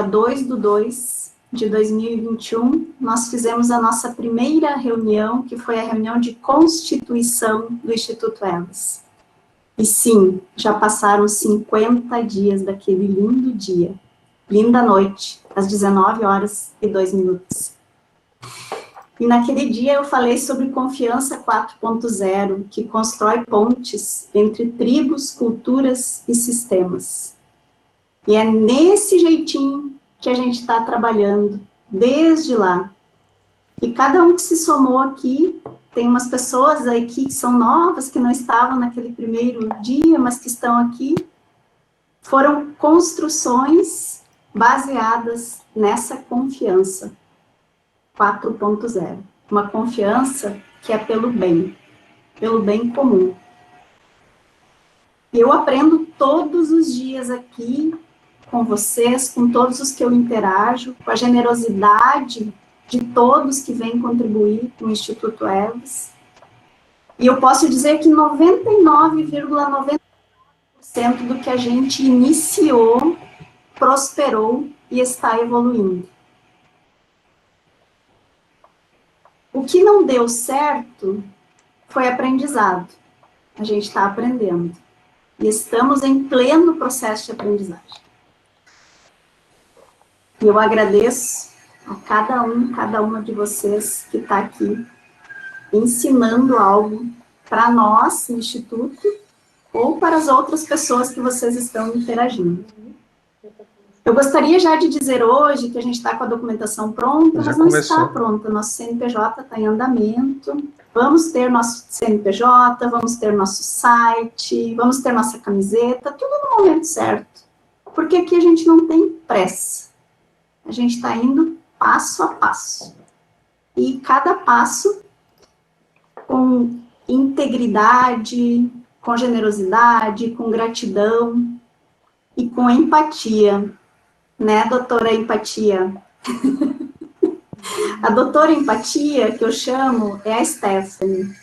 2/2/2021, nós fizemos a nossa primeira reunião, que foi a reunião de constituição do Instituto Evas. E sim, já passaram 50 dias daquele lindo dia, linda noite, às 19h02. E naquele dia eu falei sobre confiança 4.0, que constrói pontes entre tribos, culturas e sistemas. E é nesse jeitinho que a gente está trabalhando, desde lá. E cada um que se somou aqui, tem umas pessoas aí que são novas, que não estavam naquele primeiro dia, mas que estão aqui, foram construções baseadas nessa confiança 4.0. Uma confiança que é pelo bem comum. Eu aprendo todos os dias aqui com vocês, com todos os que eu interajo, com a generosidade de todos que vêm contribuir com o Instituto Evas. E eu posso dizer que 99,99% do que a gente iniciou, prosperou e está evoluindo. O que não deu certo foi aprendizado. A gente está aprendendo. E estamos em pleno processo de aprendizagem. E eu agradeço a cada uma de vocês que está aqui ensinando algo para nós, no Instituto, ou para as outras pessoas que vocês estão interagindo. Eu gostaria já de dizer hoje que a gente está com a documentação pronta, mas não está pronta. Nosso CNPJ está em andamento. Vamos ter nosso CNPJ, vamos ter nosso site, vamos ter nossa camiseta, tudo no momento certo. Porque aqui a gente não tem pressa. A gente está indo passo a passo. E cada passo com integridade, com generosidade, com gratidão e com empatia. Né, doutora Empatia? A doutora Empatia, que eu chamo, é a Stephanie.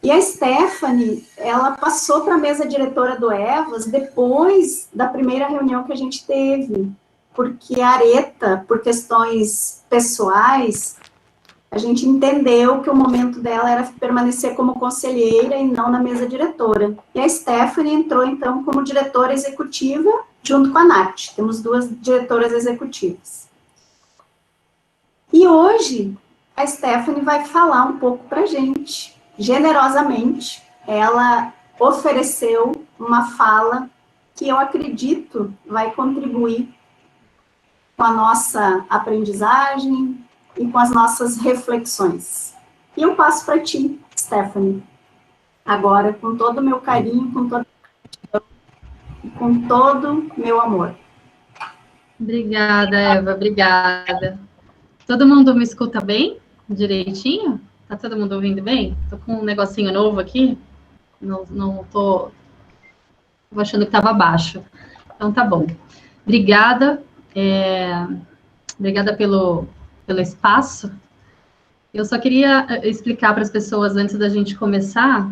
E a Stephanie, ela passou para a mesa diretora do Evas depois da primeira reunião que a gente teve, porque a Areta, por questões pessoais, a gente entendeu que o momento dela era permanecer como conselheira e não na mesa diretora. E a Stephanie entrou, então, como diretora executiva, junto com a Nath. Temos 2 diretoras executivas. E hoje, a Stephanie vai falar um pouco para a gente. Generosamente, ela ofereceu uma fala que eu acredito vai contribuir com a nossa aprendizagem e com as nossas reflexões. E eu passo para ti, Stephanie, agora, com todo o meu carinho, com todo o meu amor. Obrigada, Eva, obrigada. Todo mundo me escuta bem? Direitinho? Tá todo mundo ouvindo bem? Tô com um negocinho novo aqui, não tô achando que estava baixo. Então tá bom. Obrigada, obrigada pelo espaço. Eu só queria explicar para as pessoas, antes da gente começar,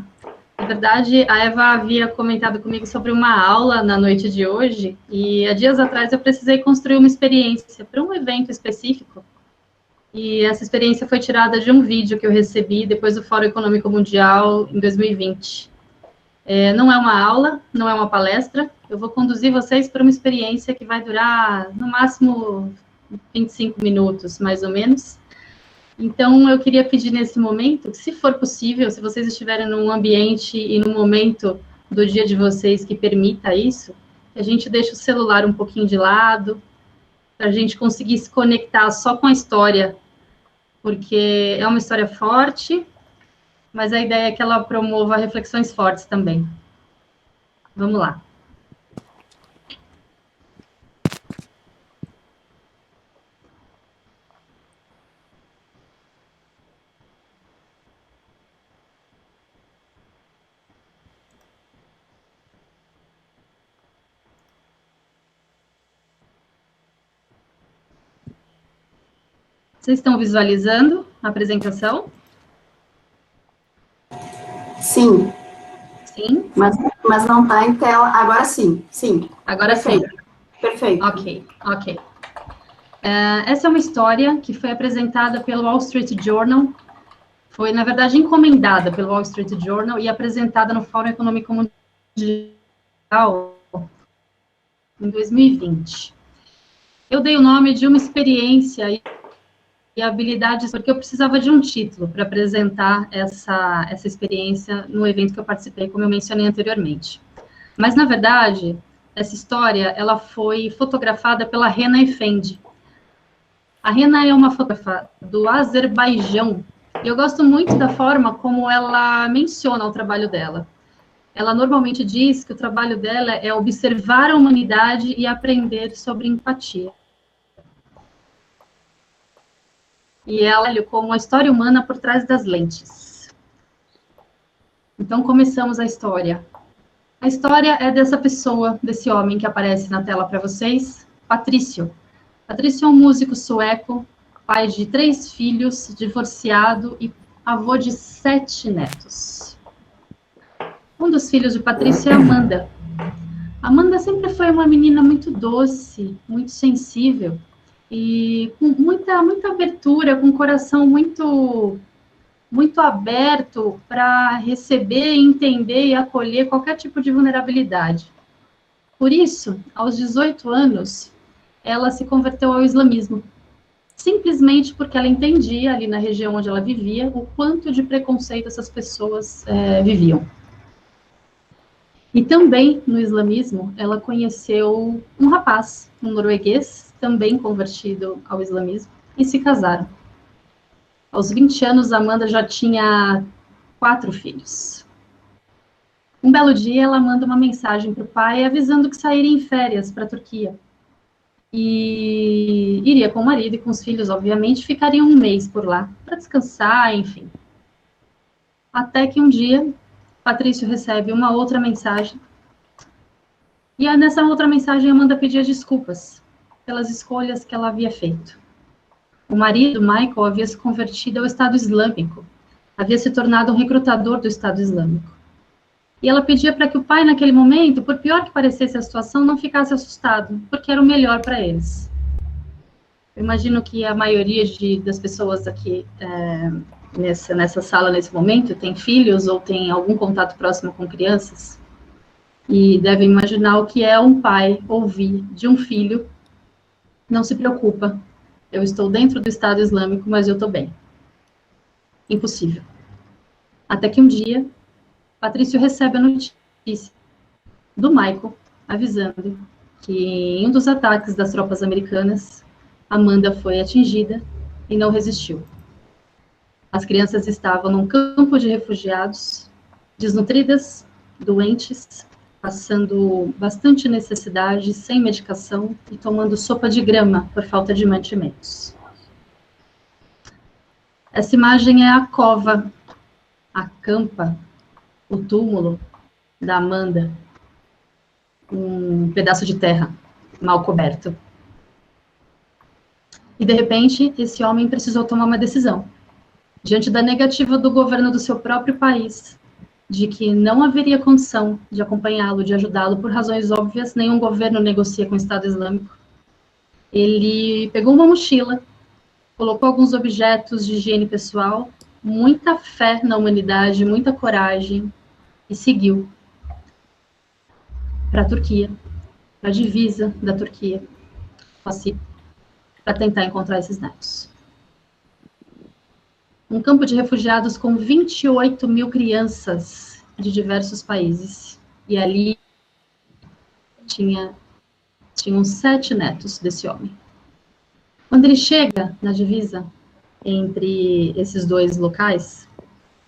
na verdade, a Eva havia comentado comigo sobre uma aula na noite de hoje, e há dias atrás eu precisei construir uma experiência para um evento específico, e essa experiência foi tirada de um vídeo que eu recebi depois do Fórum Econômico Mundial em 2020. Não é uma aula, não é uma palestra, eu vou conduzir vocês para uma experiência que vai durar, no máximo, 25 minutos, mais ou menos. Então, eu queria pedir nesse momento, que se for possível, se vocês estiverem num ambiente e num momento do dia de vocês que permita isso, a gente deixe o celular um pouquinho de lado, para a gente conseguir se conectar só com a história, porque é uma história forte, mas a ideia é que ela promova reflexões fortes também. Vamos lá. Vocês estão visualizando a apresentação? Sim. Sim? Mas não está em tela. Agora sim, sim. Agora perfeito. Sim. Perfeito. Ok. Essa é uma história que foi apresentada pelo Wall Street Journal, foi, na verdade, encomendada pelo Wall Street Journal e apresentada no Fórum Econômico Mundial em 2020. Eu dei o nome de uma experiência e habilidades, porque eu precisava de um título para apresentar essa experiência no evento que eu participei, como eu mencionei anteriormente. Mas, na verdade, essa história, ela foi fotografada pela Rena Efendi. A Rena é uma fotógrafa do Azerbaijão, e eu gosto muito da forma como ela menciona o trabalho dela. Ela normalmente diz que o trabalho dela é observar a humanidade e aprender sobre empatia. E ela olha como a história humana por trás das lentes. Então, começamos a história. A história é dessa pessoa, desse homem que aparece na tela para vocês, Patrício. Patrício é um músico sueco, pai de 3 filhos, divorciado e avô de 7 netos. Um dos filhos de Patrício é Amanda. Amanda sempre foi uma menina muito doce, muito sensível e com muita abertura, com um coração muito aberto para receber, entender e acolher qualquer tipo de vulnerabilidade. Por isso, aos 18 anos, ela se converteu ao islamismo, simplesmente porque ela entendia, ali na região onde ela vivia, o quanto de preconceito essas pessoas viviam. E também, no islamismo, ela conheceu um rapaz, um norueguês, também convertido ao islamismo, e se casaram. Aos 20 anos, Amanda já tinha 4 filhos. Um belo dia, ela manda uma mensagem para o pai, avisando que sairia em férias para a Turquia. E iria com o marido e com os filhos, obviamente, ficariam um mês por lá, para descansar, enfim. Até que um dia, Patrício recebe uma outra mensagem. E nessa outra mensagem, Amanda pedia desculpas pelas escolhas que ela havia feito. O marido, Michael, havia se convertido ao Estado Islâmico, havia se tornado um recrutador do Estado Islâmico. E ela pedia para que o pai, naquele momento, por pior que parecesse a situação, não ficasse assustado, porque era o melhor para eles. Eu imagino que a maioria das pessoas aqui nessa sala, nesse momento, tem filhos ou tem algum contato próximo com crianças, e devem imaginar o que é um pai ouvir de um filho: não se preocupa, eu estou dentro do Estado Islâmico, mas eu estou bem. Impossível. Até que um dia, Patrício recebe a notícia do Michael, avisando que em um dos ataques das tropas americanas, Amanda foi atingida e não resistiu. As crianças estavam num campo de refugiados, desnutridas, doentes, passando bastante necessidade, sem medicação e tomando sopa de grama por falta de mantimentos. Essa imagem é a cova, a campa, o túmulo da Amanda, um pedaço de terra mal coberto. E, de repente, esse homem precisou tomar uma decisão. Diante da negativa do governo do seu próprio país, de que não haveria condição de acompanhá-lo, de ajudá-lo, por razões óbvias, nenhum governo negocia com o Estado Islâmico. Ele pegou uma mochila, colocou alguns objetos de higiene pessoal, muita fé na humanidade, muita coragem, e seguiu para a Turquia, para a divisa da Turquia, para tentar encontrar esses netos. Um campo de refugiados com 28 mil crianças de diversos países. E ali tinham 7 netos desse homem. Quando ele chega na divisa entre esses 2 locais,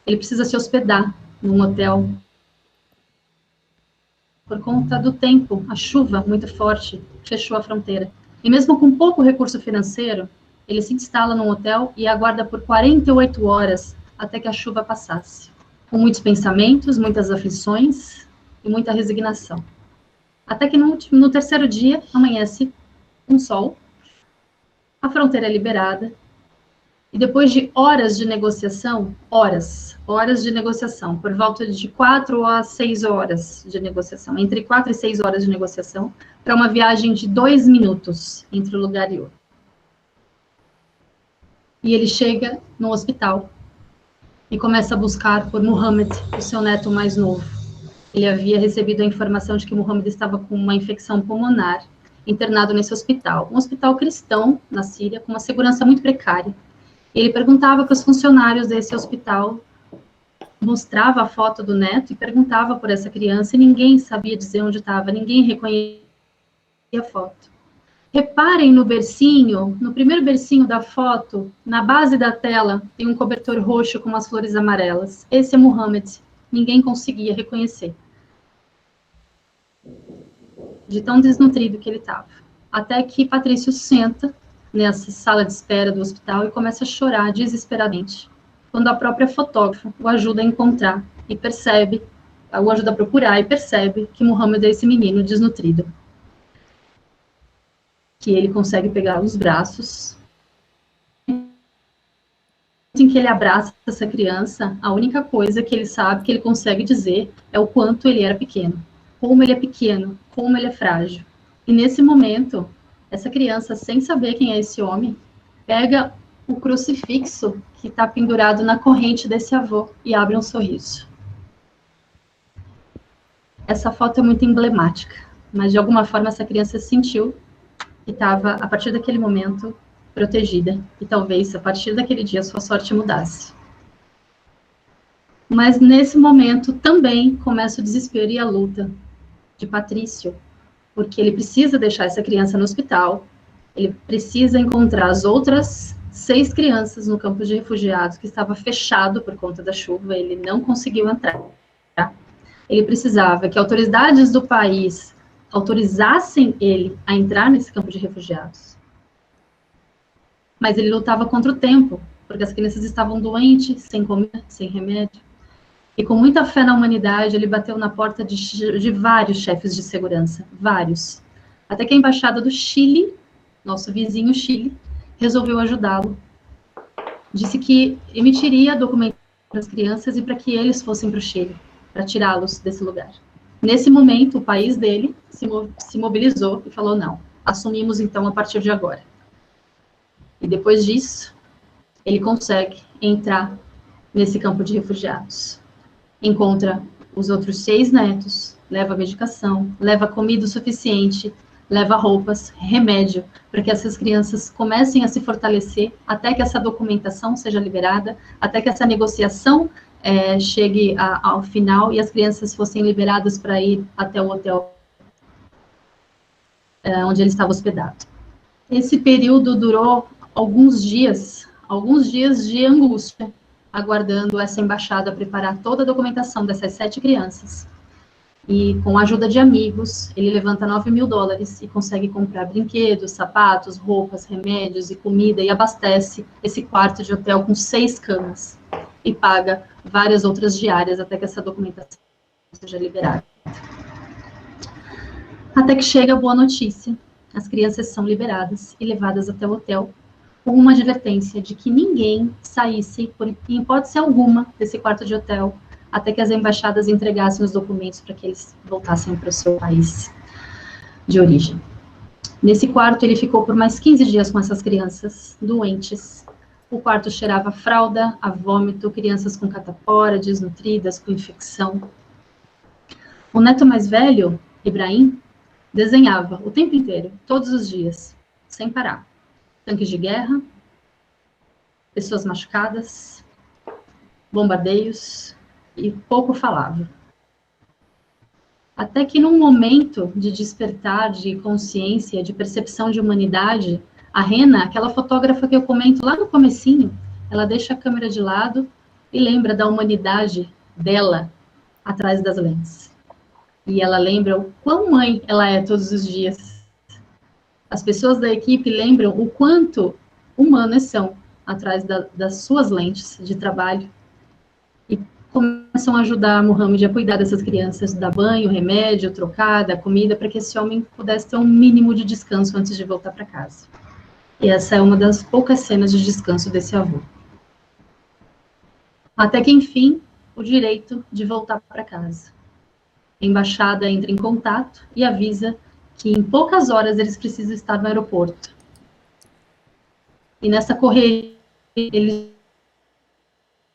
ele precisa se hospedar num hotel. Por conta do tempo, a chuva muito forte fechou a fronteira. E mesmo com pouco recurso financeiro, ele se instala num hotel e aguarda por 48 horas até que a chuva passasse, com muitos pensamentos, muitas aflições e muita resignação. Até que no 3º dia, amanhece um sol, a fronteira é liberada, e depois de horas de negociação, horas de negociação, por volta de 4 a 6 horas de negociação, entre 4 e 6 horas de negociação, para uma viagem de 2 minutos entre um lugar e outro. E ele chega no hospital e começa a buscar por Muhammad, o seu neto mais novo. Ele havia recebido a informação de que Muhammad estava com uma infecção pulmonar, internado nesse hospital. Um hospital cristão na Síria, com uma segurança muito precária. Ele perguntava para os funcionários desse hospital, mostrava a foto do neto e perguntava por essa criança, e ninguém sabia dizer onde estava, ninguém reconhecia a foto. Reparem no bercinho, no primeiro bercinho da foto, na base da tela, tem um cobertor roxo com umas flores amarelas. Esse é Muhammad. Ninguém conseguia reconhecer. De tão desnutrido que ele estava. Até que Patrício senta nessa sala de espera do hospital e começa a chorar desesperadamente, quando a própria fotógrafa o ajuda a encontrar e percebe, o ajuda a procurar e percebe que Muhammad é esse menino desnutrido. Que ele consegue pegar os braços. Em que ele abraça essa criança, a única coisa que ele sabe, que ele consegue dizer, é o quanto ele era pequeno. Como ele é pequeno, como ele é frágil. E nesse momento, essa criança, sem saber quem é esse homem, pega o crucifixo que está pendurado na corrente desse avô e abre um sorriso. Essa foto é muito emblemática, mas de alguma forma essa criança sentiu que estava, a partir daquele momento, protegida. E talvez, a partir daquele dia, sua sorte mudasse. Mas nesse momento também começa o desespero e a luta de Patrício, porque ele precisa deixar essa criança no hospital, ele precisa encontrar as outras 6 crianças no campo de refugiados, que estava fechado por conta da chuva, ele não conseguiu entrar. Ele precisava que autoridades do país autorizassem ele a entrar nesse campo de refugiados. Mas ele lutava contra o tempo, porque as crianças estavam doentes, sem comida, sem remédio. E com muita fé na humanidade, ele bateu na porta de vários chefes de segurança, vários. Até que a embaixada do Chile, nosso vizinho Chile, resolveu ajudá-lo. Disse que emitiria documentos para as crianças e para que eles fossem para o Chile, para tirá-los desse lugar. Nesse momento, o país dele se mobilizou e falou, não, assumimos então a partir de agora. E depois disso, ele consegue entrar nesse campo de refugiados. Encontra os outros 6 netos, leva medicação, leva comida o suficiente, leva roupas, remédio, para que essas crianças comecem a se fortalecer até que essa documentação seja liberada, até que essa negociação chegue ao final e as crianças fossem liberadas para ir até o hotel onde ele estava hospedado. Esse período durou alguns dias de angústia, aguardando essa embaixada preparar toda a documentação dessas 7 crianças. E com a ajuda de amigos, ele levanta $9.000 e consegue comprar brinquedos, sapatos, roupas, remédios e comida e abastece esse quarto de hotel com 6 camas e paga várias outras diárias até que essa documentação seja liberada. Até que chega a boa notícia. As crianças são liberadas e levadas até o hotel com uma advertência de que ninguém saísse, por hipótese alguma, desse quarto de hotel, até que as embaixadas entregassem os documentos para que eles voltassem para o seu país de origem. Nesse quarto, ele ficou por mais 15 dias com essas crianças doentes. O quarto cheirava a fralda, a vômito, crianças com catapora, desnutridas, com infecção. O neto mais velho, Ibrahim, desenhava o tempo inteiro, todos os dias, sem parar. Tanques de guerra, pessoas machucadas, bombardeios, e pouco falava. Até que num momento de despertar, de consciência, de percepção de humanidade, a Rena, aquela fotógrafa que eu comento lá no comecinho, ela deixa a câmera de lado e lembra da humanidade dela atrás das lentes. E ela lembra o quão mãe ela é todos os dias. As pessoas da equipe lembram o quanto humanas são atrás das suas lentes de trabalho e começam a ajudar a Muhammad a cuidar dessas crianças, dar banho, remédio, trocar, dar comida, para que esse homem pudesse ter um mínimo de descanso antes de voltar para casa. E essa é uma das poucas cenas de descanso desse avô. Até que, enfim, o direito de voltar para casa. A embaixada entra em contato e avisa que em poucas horas eles precisam estar no aeroporto. E nessa correria eles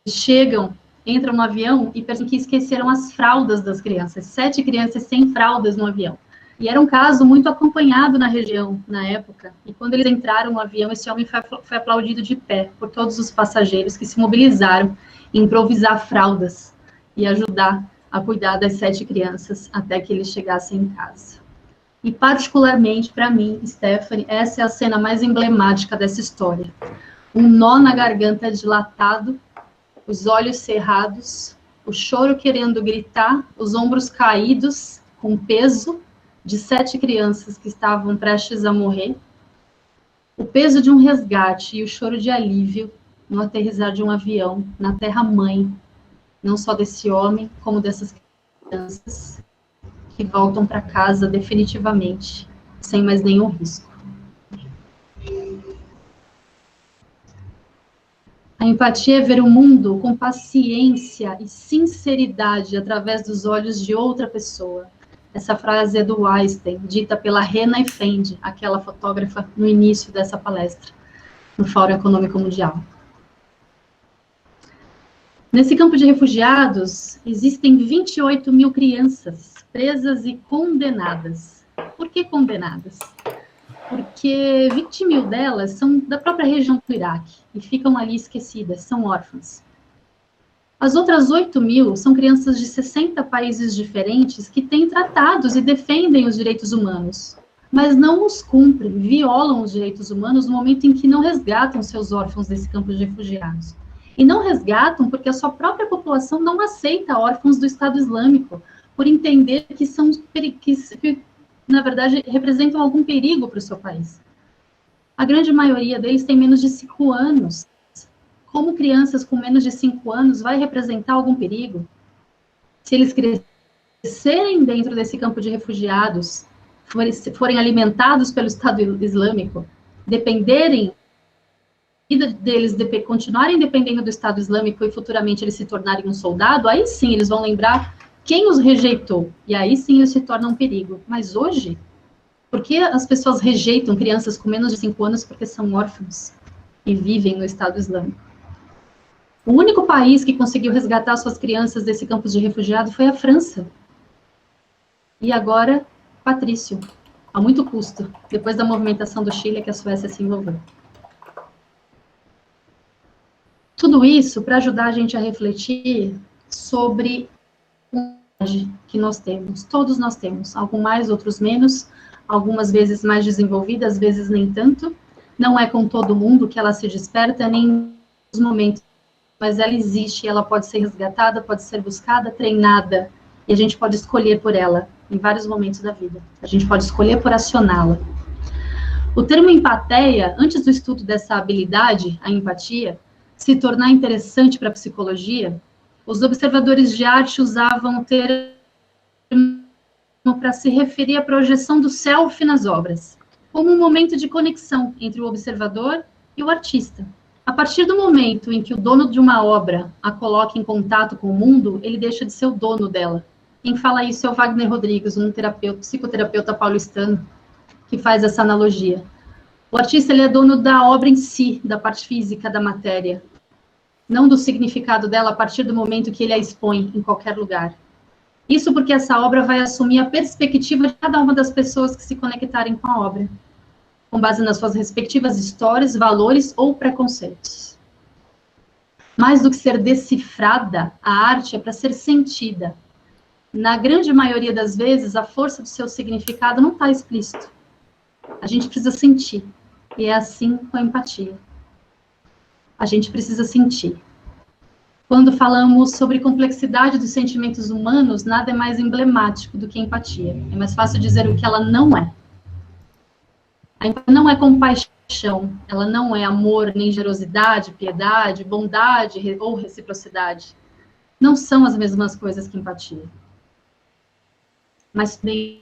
chegam, entram no avião e percebem que esqueceram as fraldas das crianças. 7 crianças sem fraldas no avião. E era um caso muito acompanhado na região, na época. E quando eles entraram no avião, esse homem foi aplaudido de pé por todos os passageiros que se mobilizaram em improvisar fraldas e ajudar a cuidar das 7 crianças até que eles chegassem em casa. E, particularmente, para mim, Stephanie, essa é a cena mais emblemática dessa história. Um nó na garganta dilatado, os olhos cerrados, o choro querendo gritar, os ombros caídos, com peso de 7 crianças que estavam prestes a morrer, o peso de um resgate e o choro de alívio no aterrissar de um avião na terra-mãe, não só desse homem, como dessas crianças que voltam para casa definitivamente, sem mais nenhum risco. A empatia é ver o mundo com paciência e sinceridade através dos olhos de outra pessoa. Essa frase é do Einstein, dita pela Hannah Effendi, aquela fotógrafa no início dessa palestra, no Fórum Econômico Mundial. Nesse campo de refugiados, existem 28 mil crianças presas e condenadas. Por que condenadas? Porque 20 mil delas são da própria região do Iraque e ficam ali esquecidas, são órfãs. As outras 8 mil são crianças de 60 países diferentes que têm tratados e defendem os direitos humanos, mas não os cumprem, violam os direitos humanos no momento em que não resgatam seus órfãos desse campo de refugiados. E não resgatam porque a sua própria população não aceita órfãos do Estado Islâmico, por entender que são, que na verdade, representam algum perigo para o seu país. A grande maioria deles tem menos de 5 anos. Como crianças com menos de 5 anos vai representar algum perigo? Se eles crescerem dentro desse campo de refugiados, forem alimentados pelo Estado Islâmico, dependerem deles, continuarem dependendo do Estado Islâmico e futuramente eles se tornarem um soldado, aí sim eles vão lembrar quem os rejeitou, e aí sim eles se tornam um perigo. Mas hoje, por que as pessoas rejeitam crianças com menos de 5 anos porque são órfãos e vivem no Estado Islâmico? O único país que conseguiu resgatar suas crianças desse campo de refugiado foi a França. E agora, Patrício, a muito custo, depois da movimentação do Chile que a Suécia se envolveu. Tudo isso para ajudar a gente a refletir sobre que nós temos, todos nós temos, alguns mais, outros menos, algumas vezes mais desenvolvidas, às vezes nem tanto, não é com todo mundo que ela se desperta, nem nos momentos, mas ela existe, ela pode ser resgatada, pode ser buscada, treinada, e a gente pode escolher por ela, em vários momentos da vida, a gente pode escolher por acioná-la. O termo empatia, antes do estudo dessa habilidade, a empatia, se tornar interessante para a psicologia, os observadores de arte usavam o termo para se referir à projeção do self nas obras, como um momento de conexão entre o observador e o artista. A partir do momento em que o dono de uma obra a coloca em contato com o mundo, ele deixa de ser o dono dela. Quem fala isso é o Wagner Rodrigues, um psicoterapeuta paulistano, que faz essa analogia. O artista ele é dono da obra em si, da parte física da matéria, não do significado dela a partir do momento que ele a expõe em qualquer lugar. Isso porque essa obra vai assumir a perspectiva de cada uma das pessoas que se conectarem com a obra, com base nas suas respectivas histórias, valores ou preconceitos. Mais do que ser decifrada, a arte é para ser sentida. Na grande maioria das vezes, a força do seu significado não está explícito. A gente precisa sentir. E é assim com a empatia. A gente precisa sentir. Quando falamos sobre complexidade dos sentimentos humanos, nada é mais emblemático do que empatia. É mais fácil dizer o que ela não é. A empatia não é compaixão, ela não é amor, nem generosidade, piedade, bondade ou reciprocidade. Não são as mesmas coisas que empatia. Mas tem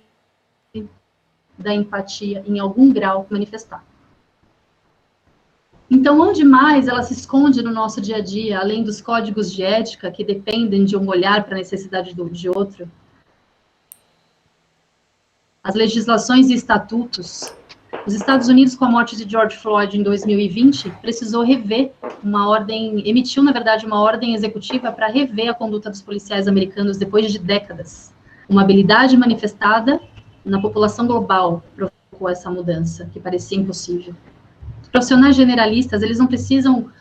da empatia em algum grau manifestar. Então, onde mais ela se esconde no nosso dia a dia, além dos códigos de ética que dependem de um olhar para a necessidade de outro? As legislações e estatutos Os Estados Unidos, com a morte de George Floyd em 2020, precisou rever emitiu, na verdade, uma ordem executiva para rever a conduta dos policiais americanos depois de décadas. Uma habilidade manifestada na população global provocou essa mudança, que parecia impossível. Os profissionais generalistas, eles não precisam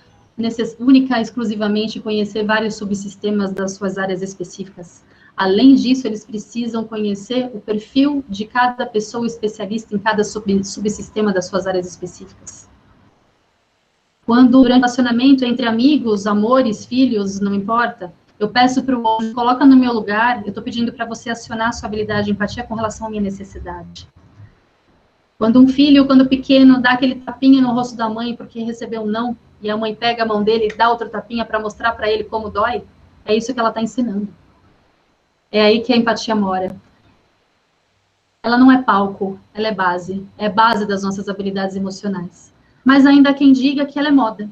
única e exclusivamente conhecer vários subsistemas das suas áreas específicas. Além disso, eles precisam conhecer o perfil de cada pessoa especialista em cada subsistema das suas áreas específicas. Quando, durante o relacionamento entre amigos, amores, filhos, não importa, eu peço para o outro, coloca no meu lugar, eu estou pedindo para você acionar a sua habilidade de empatia com relação à minha necessidade. Quando um filho, quando pequeno, dá aquele tapinha no rosto da mãe porque recebeu um não, e a mãe pega a mão dele e dá outro tapinha para mostrar para ele como dói, é isso que ela está ensinando. É aí que a empatia mora. Ela não é palco, ela é base das nossas habilidades emocionais. Mas ainda há quem diga que ela é moda.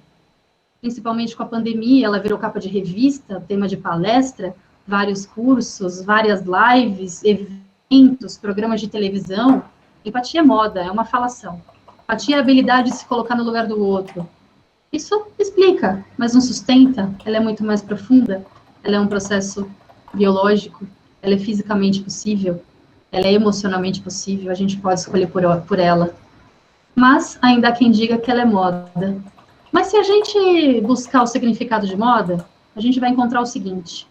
Principalmente com a pandemia, ela virou capa de revista, tema de palestra, vários cursos, várias lives, eventos, programas de televisão. Empatia é moda, é uma falação. Empatia é a habilidade de se colocar no lugar do outro. Isso explica, mas não sustenta, ela é muito mais profunda, ela é um processo biológico, ela é fisicamente possível, ela é emocionalmente possível, a gente pode escolher por ela. Mas ainda há quem diga que ela é moda. Mas se a gente buscar o significado de moda, a gente vai encontrar o seguinte: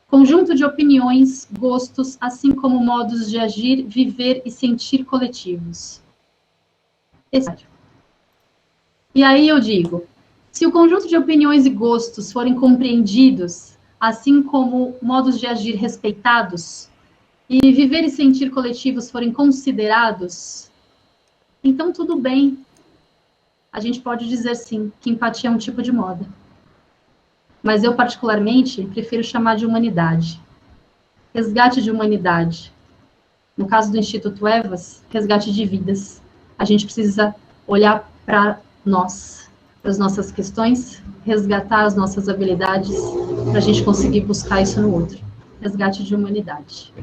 conjunto de opiniões, gostos, assim como modos de agir, viver e sentir coletivos. E aí eu digo, se o conjunto de opiniões e gostos forem compreendidos, assim como modos de agir respeitados, e viver e sentir coletivos forem considerados, então tudo bem. A gente pode dizer sim, que empatia é um tipo de moda. Mas eu, particularmente, prefiro chamar de humanidade. Resgate de humanidade. No caso do Instituto Evas, resgate de vidas. A gente precisa olhar para nós, para as nossas questões, resgatar as nossas habilidades, para a gente conseguir buscar isso no outro. Resgate de humanidade.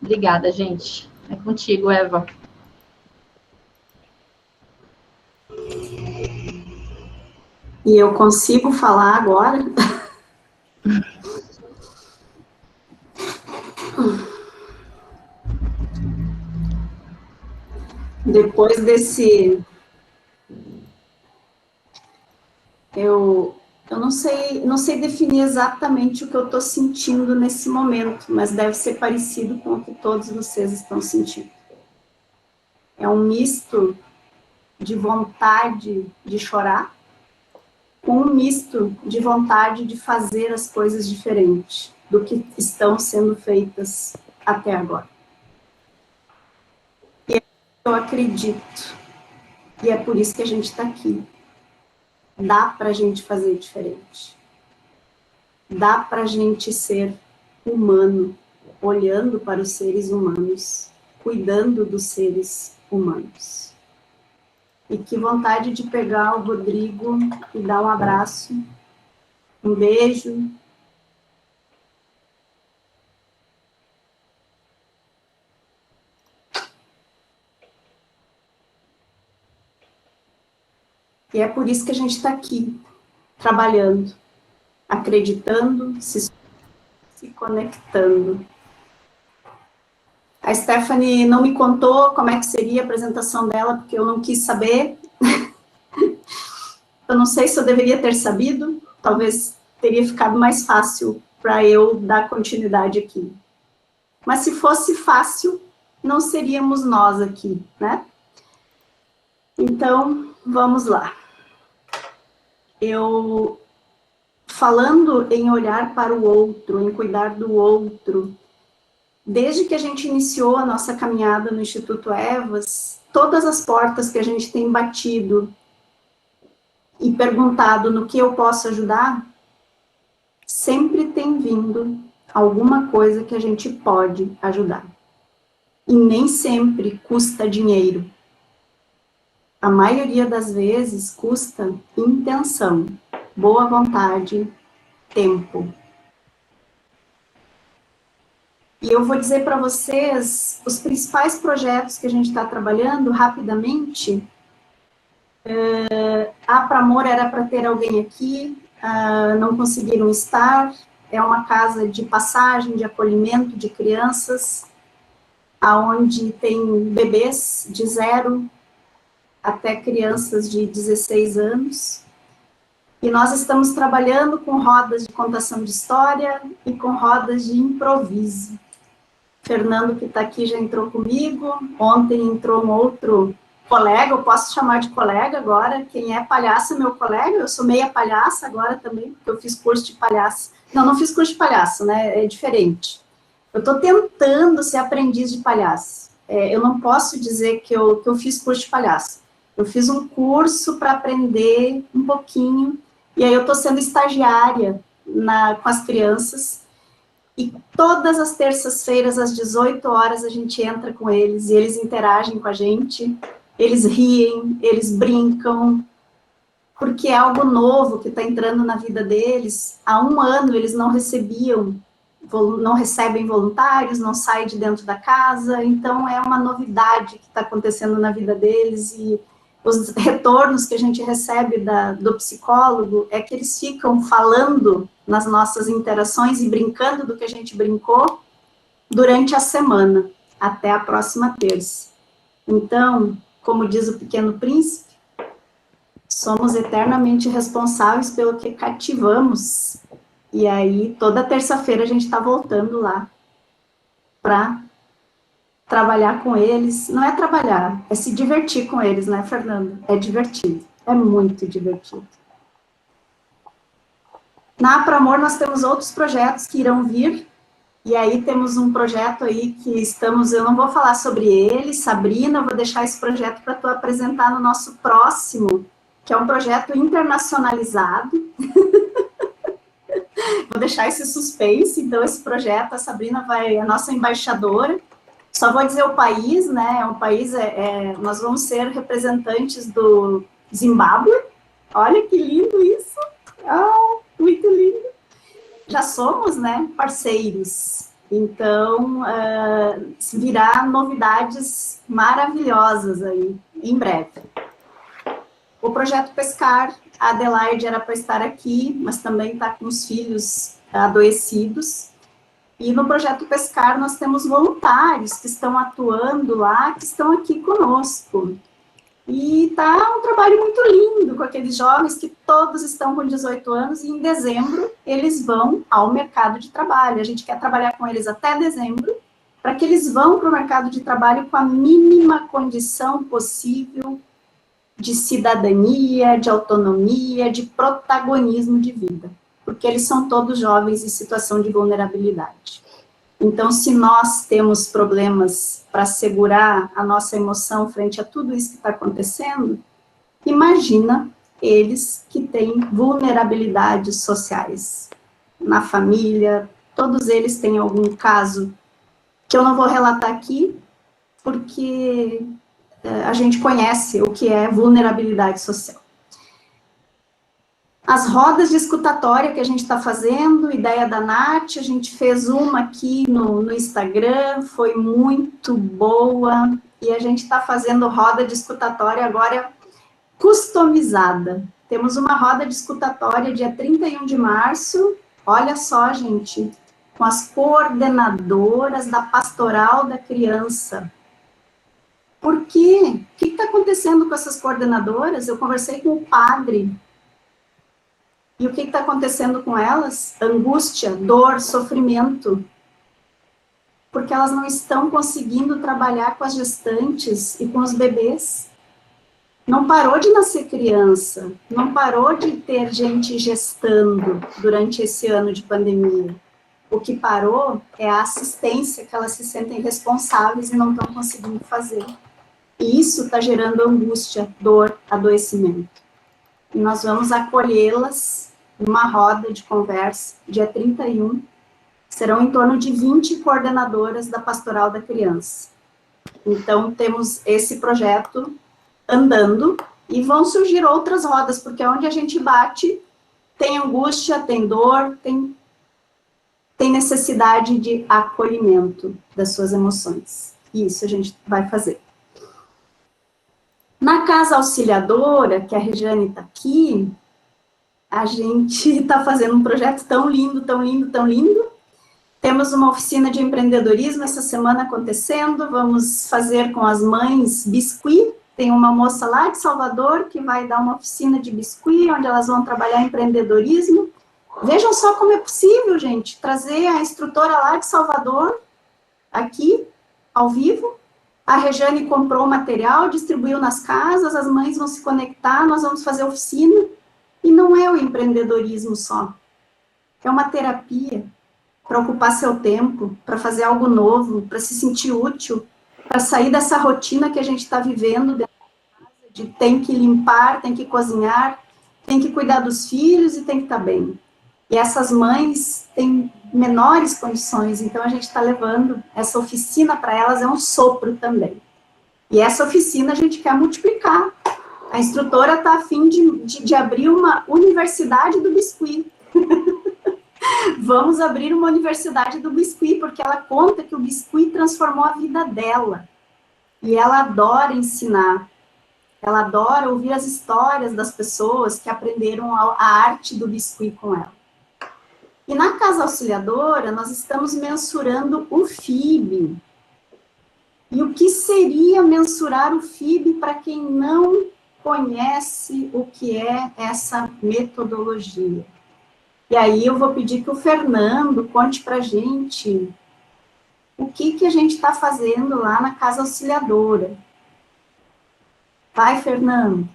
Obrigada, gente. É contigo, Eva. E eu consigo falar agora? Depois desse... Eu não sei definir exatamente o que eu estou sentindo nesse momento, mas deve ser parecido com o que todos vocês estão sentindo. É um misto de vontade de chorar, com um misto de vontade de fazer as coisas diferentes do que estão sendo feitas até agora. E eu acredito, e é por isso que a gente está aqui. Dá para a gente fazer diferente. Dá para a gente ser humano, olhando para os seres humanos, cuidando dos seres humanos. E que vontade de pegar o Rodrigo e dar um abraço, um beijo. E é por isso que a gente está aqui, trabalhando, acreditando, se conectando. A Stephanie não me contou como é que seria a apresentação dela, porque eu não quis saber. Eu não sei se eu deveria ter sabido, talvez teria ficado mais fácil para eu dar continuidade aqui. Mas se fosse fácil, não seríamos nós aqui, né? Então, vamos lá. Eu, falando em olhar para o outro, em cuidar do outro, desde que a gente iniciou a nossa caminhada no Instituto Evas, todas as portas que a gente tem batido e perguntado no que eu posso ajudar, sempre tem vindo alguma coisa que a gente pode ajudar. E nem sempre custa dinheiro. A maioria das vezes custa intenção, boa vontade, tempo. E eu vou dizer para vocês os principais projetos que a gente está trabalhando rapidamente. A Pramor era para ter alguém aqui, não conseguiram estar. É uma casa de passagem, de acolhimento de crianças, aonde tem bebês de 0 até crianças de 16 anos. E nós estamos trabalhando com rodas de contação de história e com rodas de improviso. Fernando, que está aqui, já entrou comigo. Ontem entrou um outro colega, eu posso chamar de colega agora. Quem é palhaço é meu colega. Eu sou meia palhaça agora também, porque eu fiz curso de palhaço. Não fiz curso de palhaço, né? É diferente. Eu estou tentando ser aprendiz de palhaço. Eu não posso dizer que eu fiz curso de palhaço. Eu fiz um curso para aprender um pouquinho, e aí eu estou sendo estagiária com as crianças, e todas as terças-feiras, às 18 horas, a gente entra com eles, e eles interagem com a gente, eles riem, eles brincam, porque é algo novo que está entrando na vida deles. Há 1 ano eles não recebem voluntários, não saem de dentro da casa, então é uma novidade que está acontecendo na vida deles, e os retornos que a gente recebe do psicólogo é que eles ficam falando nas nossas interações e brincando do que a gente brincou durante a semana, até a próxima terça. Então, como diz o Pequeno Príncipe, somos eternamente responsáveis pelo que cativamos. E aí, toda terça-feira a gente está voltando lá para trabalhar com eles. Não é trabalhar, é se divertir com eles, né, Fernando? É divertido, é muito divertido. Na Pramor nós temos outros projetos que irão vir, e aí temos um projeto aí que estamos, eu não vou falar sobre ele, Sabrina, eu vou deixar esse projeto para tu apresentar no nosso próximo, que é um projeto internacionalizado. Vou deixar esse suspense, então esse projeto, a Sabrina vai, a nossa embaixadora. Só vou dizer o país, né, o país nós vamos ser representantes do Zimbábue. Olha que lindo isso, muito lindo. Já somos, né, parceiros, então virá novidades maravilhosas aí, em breve. O projeto Pescar, a Adelaide era para estar aqui, mas também está com os filhos adoecidos. E no projeto Pescar nós temos voluntários que estão atuando lá, que estão aqui conosco. E está um trabalho muito lindo com aqueles jovens que todos estão com 18 anos, e em dezembro eles vão ao mercado de trabalho. A gente quer trabalhar com eles até dezembro, para que eles vão para o mercado de trabalho com a mínima condição possível de cidadania, de autonomia, de protagonismo de vida, porque eles são todos jovens em situação de vulnerabilidade. Então, se nós temos problemas para segurar a nossa emoção frente a tudo isso que está acontecendo, imagina eles que têm vulnerabilidades sociais, na família, todos eles têm algum caso que eu não vou relatar aqui, porque a gente conhece o que é vulnerabilidade social. As rodas de escutatória que a gente está fazendo, ideia da Nath, a gente fez uma aqui no Instagram, foi muito boa, e a gente está fazendo roda de escutatória agora customizada. Temos uma roda de escutatória dia 31 de março, olha só, gente, com as coordenadoras da Pastoral da Criança. Por quê? O que está acontecendo com essas coordenadoras? Eu conversei com o padre. E o que está acontecendo com elas? Angústia, dor, sofrimento. Porque elas não estão conseguindo trabalhar com as gestantes e com os bebês. Não parou de nascer criança, não parou de ter gente gestando durante esse ano de pandemia. O que parou é a assistência que elas se sentem responsáveis e não estão conseguindo fazer. E isso está gerando angústia, dor, adoecimento. E nós vamos acolhê-las numa roda de conversa, dia 31. Serão em torno de 20 coordenadoras da Pastoral da Criança. Então, temos esse projeto andando, e vão surgir outras rodas, porque onde a gente bate, tem angústia, tem dor, tem tem necessidade de acolhimento das suas emoções. E isso a gente vai fazer. Na casa auxiliadora, que a Regiane está aqui, a gente está fazendo um projeto tão lindo, tão lindo, tão lindo. Temos uma oficina de empreendedorismo essa semana acontecendo, vamos fazer com as mães biscuit. Tem uma moça lá de Salvador que vai dar uma oficina de biscuit, onde elas vão trabalhar empreendedorismo. Vejam só como é possível, gente, trazer a instrutora lá de Salvador, aqui, ao vivo. A Regiane comprou o material, distribuiu nas casas, as mães vão se conectar, nós vamos fazer oficina. E não é o empreendedorismo só, é uma terapia para ocupar seu tempo, para fazer algo novo, para se sentir útil, para sair dessa rotina que a gente está vivendo dentro da casa, de tem que limpar, tem que cozinhar, tem que cuidar dos filhos e tem que estar bem. E essas mães têm menores condições, então a gente está levando essa oficina para elas, é um sopro também. E essa oficina a gente quer multiplicar. A instrutora está a fim de abrir uma universidade do biscuit. Vamos abrir uma universidade do biscuit, porque ela conta que o biscuit transformou a vida dela. E ela adora ensinar. Ela adora ouvir as histórias das pessoas que aprenderam a arte do biscuit com ela. E na casa auxiliadora, nós estamos mensurando o FIB. E o que seria mensurar o FIB para quem não conhece o que é essa metodologia? E aí eu vou pedir que o Fernando conte para a gente o que a gente está fazendo lá na casa auxiliadora. Vai, Fernando.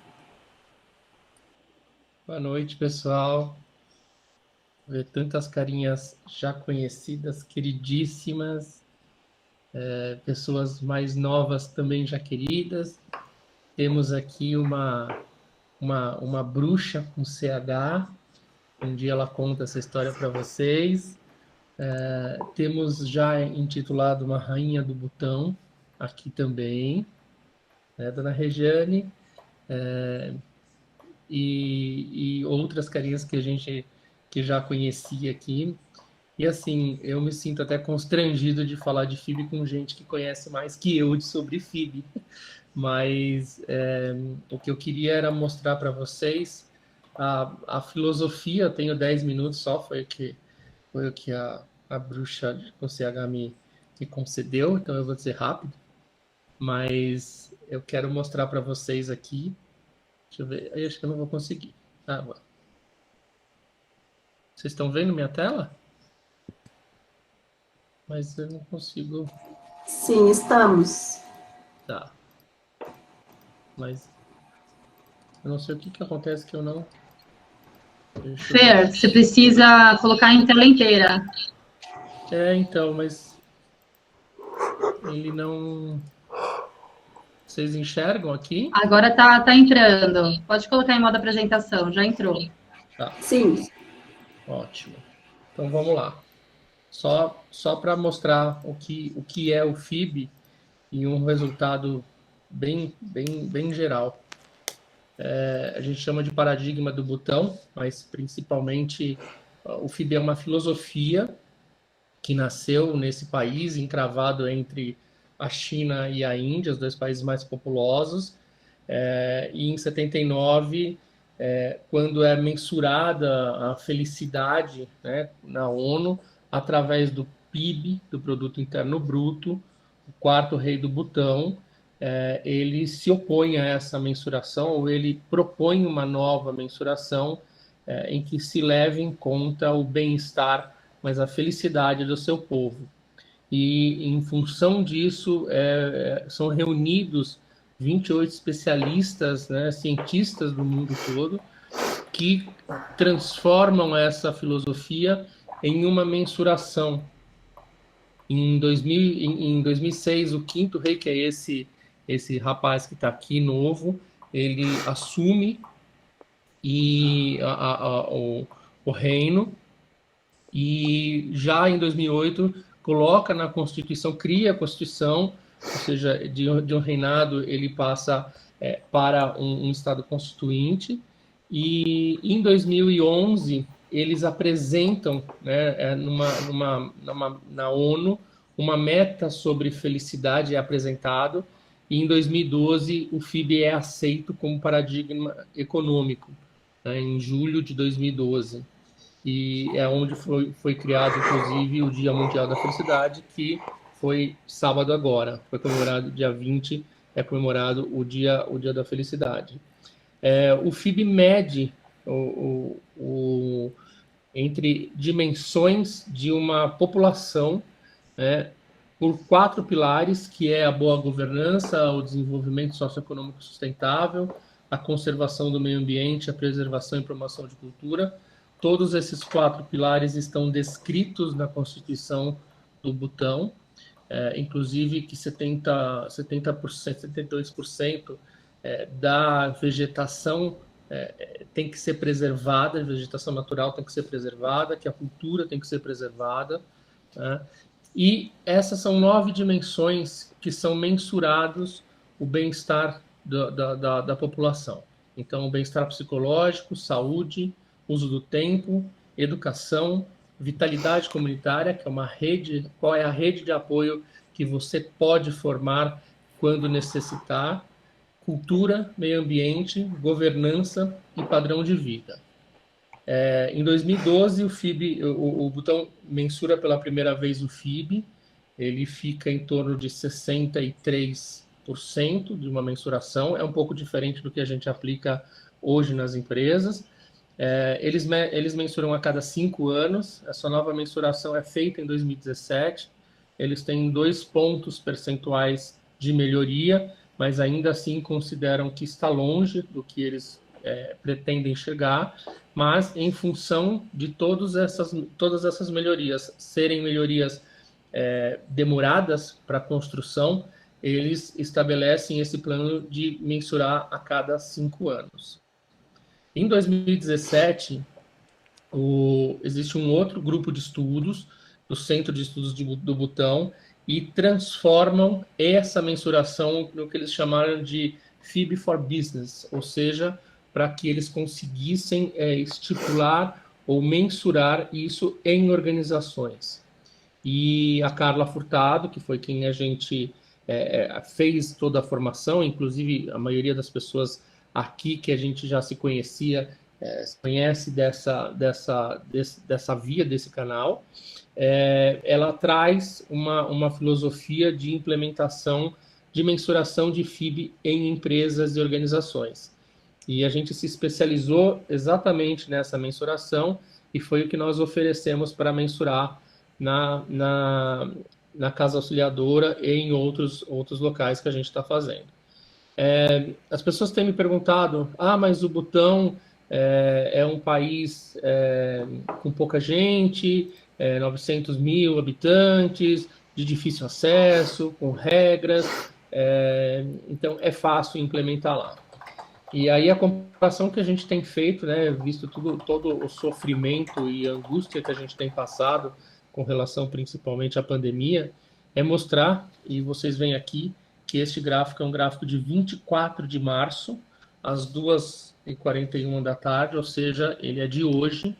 Boa noite, pessoal. Ver tantas carinhas já conhecidas, queridíssimas, pessoas mais novas também já queridas. Temos aqui uma bruxa com CH. Um dia ela conta essa história para vocês. Temos já intitulado uma Rainha do Botão, aqui também, né, Dona Regiane, e outras carinhas que a gente que já conhecia aqui. E assim, eu me sinto até constrangido de falar de FIB com gente que conhece mais que eu sobre FIB. Mas o que eu queria era mostrar para vocês a filosofia. Eu tenho 10 minutos só, foi o que a bruxa com CH me concedeu, então eu vou dizer rápido. Mas eu quero mostrar para vocês aqui. Deixa eu ver, eu acho que eu não vou conseguir. Agora. Vocês estão vendo minha tela? Mas eu não consigo... Sim, estamos. Tá. Mas eu não sei o que acontece que eu não... Fer, você precisa colocar em tela inteira. Então, mas... ele não... Vocês enxergam aqui? Agora tá entrando. Pode colocar em modo apresentação, já entrou. Tá. Sim. Ótimo. Então vamos lá. Só para mostrar o que é o FIB e um resultado bem geral. A gente chama de paradigma do botão, mas principalmente o FIB é uma filosofia que nasceu nesse país, encravado entre a China e a Índia, os dois países mais populosos, e em 79, quando é mensurada a felicidade, né, na ONU, através do PIB, do Produto Interno Bruto, o quarto rei do Butão, ele se opõe a essa mensuração, ou ele propõe uma nova mensuração em que se leve em conta o bem-estar, mas a felicidade do seu povo. E, em função disso, são reunidos 28 especialistas, né, cientistas do mundo todo, que transformam essa filosofia em uma mensuração. Em 2006, o quinto rei, que é esse rapaz que está aqui novo, ele assume o reino, e já em 2008 coloca na Constituição, cria a Constituição, ou seja, de um reinado ele passa para um Estado constituinte, e em 2011 eles apresentam, né, na ONU, uma meta sobre felicidade é apresentado, e em 2012 o FIB é aceito como paradigma econômico, né, em julho de 2012. E é onde foi criado, inclusive, o Dia Mundial da Felicidade, que foi sábado agora, foi comemorado dia 20, é comemorado o dia da Felicidade. O FIB mede entre dimensões de uma população, né, por 4 pilares, que é a boa governança, o desenvolvimento socioeconômico sustentável, a conservação do meio ambiente, a preservação e promoção de cultura. Todos esses 4 pilares estão descritos na Constituição do Butão, inclusive que 72% da vegetação tem que ser preservada, a vegetação natural tem que ser preservada, que a cultura tem que ser preservada, né? E essas são 9 dimensões que são mensurados o bem-estar da população. Então, o bem-estar psicológico, saúde, uso do tempo, educação, vitalidade comunitária, que é uma rede, qual é a rede de apoio que você pode formar quando necessitar, cultura, meio ambiente, governança e padrão de vida. Em 2012, o FIB, o Butão mensura pela primeira vez o FIB, ele fica em torno de 63% de uma mensuração, é um pouco diferente do que a gente aplica hoje nas empresas. Eles mensuram a cada 5 anos, essa nova mensuração é feita em 2017, eles têm 2 pontos percentuais de melhoria, mas ainda assim consideram que está longe do que eles pretendem chegar, mas em função de todas essas melhorias serem melhorias demoradas para a construção, eles estabelecem esse plano de mensurar a cada 5 anos. Em 2017, existe um outro grupo de estudos, do Centro de Estudos do Butão, e transformam essa mensuração no que eles chamaram de FIB for Business, ou seja, para que eles conseguissem estipular ou mensurar isso em organizações. E a Carla Furtado, que foi quem a gente fez toda a formação, inclusive a maioria das pessoas aqui que a gente já se conhecia, conhece dessa via, desse canal, ela traz uma filosofia de implementação, de mensuração de FIB em empresas e organizações. E a gente se especializou exatamente nessa mensuração e foi o que nós oferecemos para mensurar na Casa Auxiliadora e em outros locais que a gente está fazendo. As pessoas têm me perguntado, mas o Butão é um país com pouca gente, 900 mil habitantes, de difícil acesso, com regras, então é fácil implementar lá. E aí a comparação que a gente tem feito, né, visto todo o sofrimento e angústia que a gente tem passado com relação principalmente à pandemia, é mostrar, e vocês veem aqui, que este gráfico é um gráfico de 24 de março, às 2h41 da tarde, ou seja, ele é de hoje,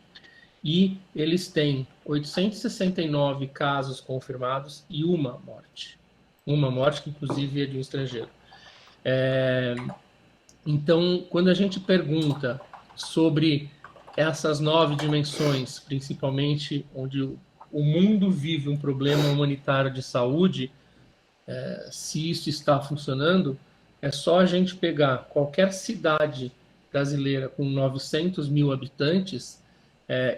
e eles têm 869 casos confirmados e uma morte. Uma morte que, inclusive, é de um estrangeiro. Então, quando a gente pergunta sobre essas 9 dimensões, principalmente onde o mundo vive um problema humanitário de saúde, se isso está funcionando, é só a gente pegar qualquer cidade brasileira com 900 mil habitantes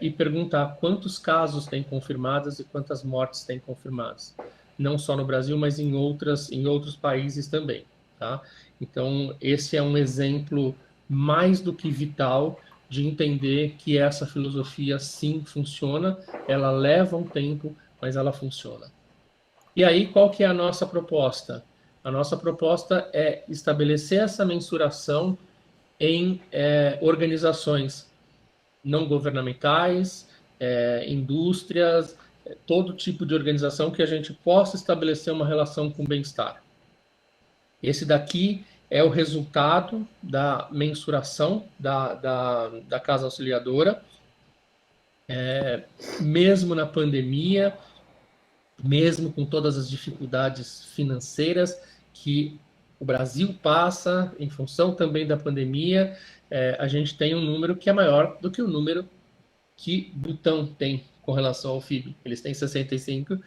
e perguntar quantos casos tem confirmados e quantas mortes tem confirmadas. Não só no Brasil, mas em outros países também. Tá? Então, esse é um exemplo mais do que vital de entender que essa filosofia sim funciona, ela leva um tempo, mas ela funciona. E aí, qual que é a nossa proposta? A nossa proposta é estabelecer essa mensuração em organizações não governamentais, indústrias, todo tipo de organização que a gente possa estabelecer uma relação com bem-estar. Esse daqui é o resultado da mensuração da Casa Auxiliadora. Mesmo na pandemia, mesmo com todas as dificuldades financeiras que o Brasil passa em função também da pandemia, a gente tem um número que é maior do que o número que Butão tem com relação ao FIB. Eles têm 65,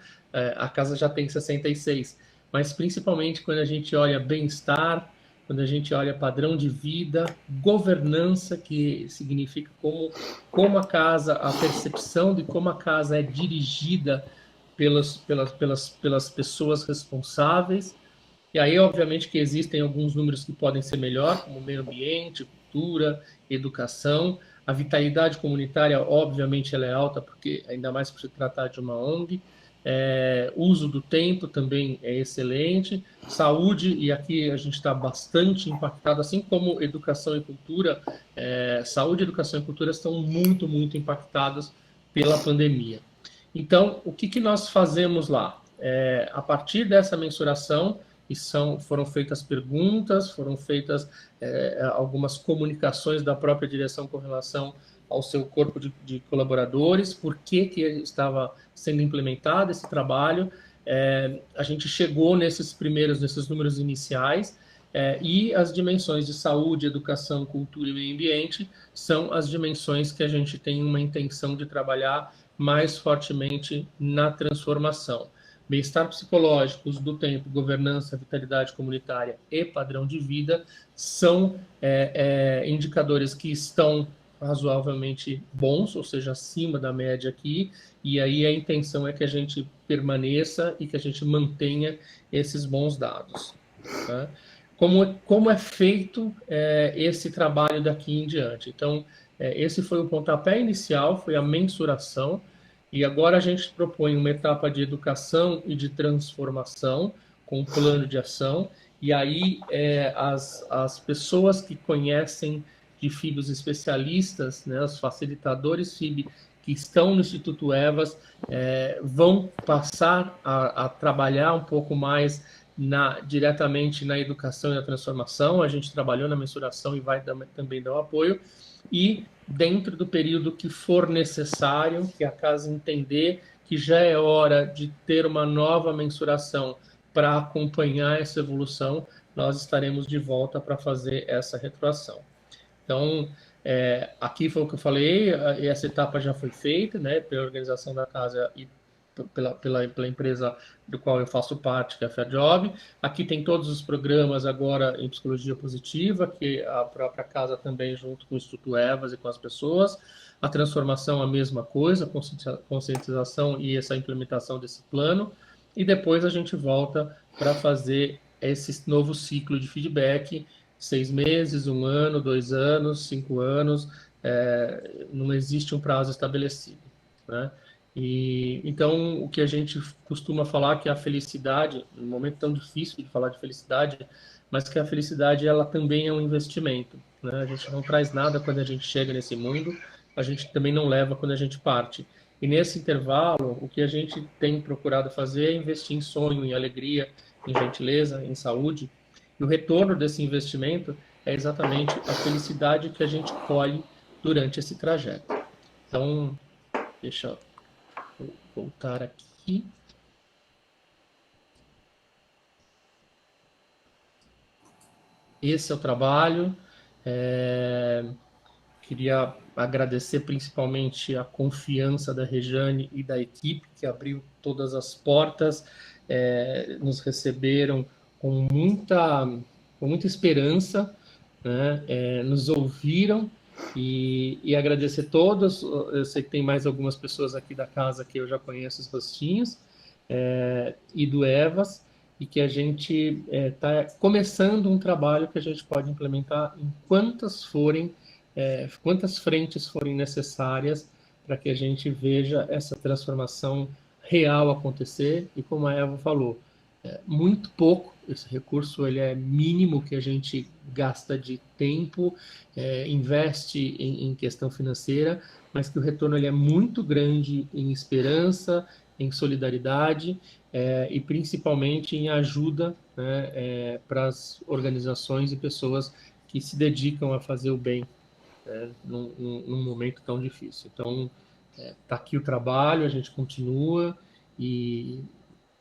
a casa já tem 66. Mas principalmente quando a gente olha bem-estar, quando a gente olha padrão de vida, governança, que significa como a casa, a percepção de como a casa é dirigida pelas pessoas responsáveis. E aí, obviamente, que existem alguns números que podem ser melhor, como meio ambiente, cultura, educação. A vitalidade comunitária, obviamente, ela é alta, porque ainda mais por se tratar de uma ONG. Uso do tempo também é excelente. Saúde, e aqui a gente está bastante impactado, assim como educação e cultura. Saúde, educação e cultura estão muito, muito impactadas pela pandemia. Então, o que nós fazemos lá? A partir dessa mensuração, foram feitas perguntas, foram feitas algumas comunicações da própria direção com relação ao seu corpo de colaboradores, por que estava sendo implementado esse trabalho. A gente chegou nesses números iniciais, e as dimensões de saúde, educação, cultura e meio ambiente são as dimensões que a gente tem uma intenção de trabalhar mais fortemente na transformação. Bem-estar psicológico, uso do tempo, governança, vitalidade comunitária e padrão de vida são indicadores que estão razoavelmente bons, ou seja, acima da média aqui, e aí a intenção é que a gente permaneça e que a gente mantenha esses bons dados. Tá? Como é feito esse trabalho daqui em diante? Então, esse foi o pontapé inicial, foi a mensuração, e agora a gente propõe uma etapa de educação e de transformação, com um plano de ação, e aí as pessoas que conhecem de FIB, os especialistas, né, os facilitadores FIB que estão no Instituto Evas, vão passar a trabalhar um pouco mais diretamente na educação e na transformação. A gente trabalhou na mensuração e vai também dar o apoio, e dentro do período que for necessário, que a casa entender que já é hora de ter uma nova mensuração para acompanhar essa evolução, nós estaremos de volta para fazer essa retroação. Então, aqui foi o que eu falei, essa etapa já foi feita, né, pela organização da casa e pela empresa do qual eu faço parte, que é a FairJob. Aqui tem todos os programas agora em psicologia positiva, que a própria casa também, junto com o Instituto Evas e com as pessoas. A transformação, a mesma coisa, conscientização e essa implementação desse plano. E depois a gente volta para fazer esse novo ciclo de feedback, 6 meses, 1 ano, 2 anos, 5 anos, não existe um prazo estabelecido, né? E então o que a gente costuma falar que a felicidade, num momento tão difícil de falar de felicidade, mas que a felicidade ela também é um investimento, né? A gente não traz nada quando a gente chega nesse mundo, a gente também não leva quando a gente parte. E nesse intervalo, o que a gente tem procurado fazer é investir em sonho, em alegria, em gentileza, em saúde. E o retorno desse investimento é exatamente a felicidade que a gente colhe durante esse trajeto. Então, deixa eu voltar aqui. Esse é o trabalho. Queria agradecer principalmente a confiança da Rejane e da equipe, que abriu todas as portas, nos receberam com muita esperança, né? Nos ouviram, e agradecer todos. Eu sei que tem mais algumas pessoas aqui da casa que eu já conheço os rostinhos, e do Evas, e que a gente está começando um trabalho que a gente pode implementar em quantas frentes forem necessárias para que a gente veja essa transformação real acontecer. E como a Eva falou, muito pouco, esse recurso ele é mínimo que a gente gasta de tempo, investe em questão financeira, mas que o retorno ele é muito grande em esperança, em solidariedade, e principalmente em ajuda, né, para as organizações e pessoas que se dedicam a fazer o bem, num momento tão difícil. Então, tá aqui o trabalho, a gente continua, e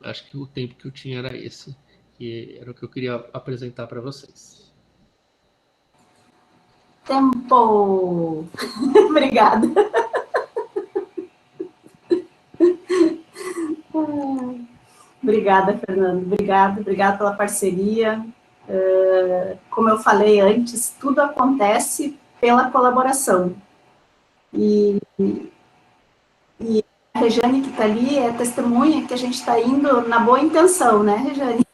acho que o tempo que eu tinha era esse, que era o que eu queria apresentar para vocês. Tempo! Obrigada. Obrigada, Fernando. Obrigada pela parceria. Como eu falei antes, tudo acontece pela colaboração. E a Rejane, que está ali, é testemunha que a gente está indo na boa intenção, né, Rejane?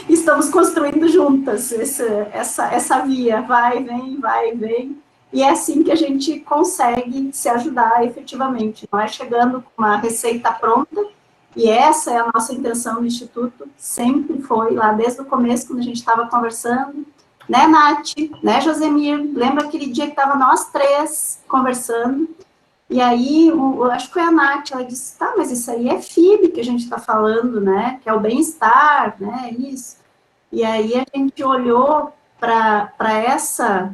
Estamos construindo juntas essa via, vai, vem, e é assim que a gente consegue se ajudar efetivamente, não é chegando com uma receita pronta, e essa é a nossa intenção no Instituto, sempre foi, lá desde o começo, quando a gente estava conversando, né, Nath, né, Josemir, lembra aquele dia que estava nós três conversando, e aí, acho que foi a Nath, ela disse, tá, mas isso aí é FIB que a gente está falando, né, que é o bem-estar, né, isso. E aí a gente olhou para essa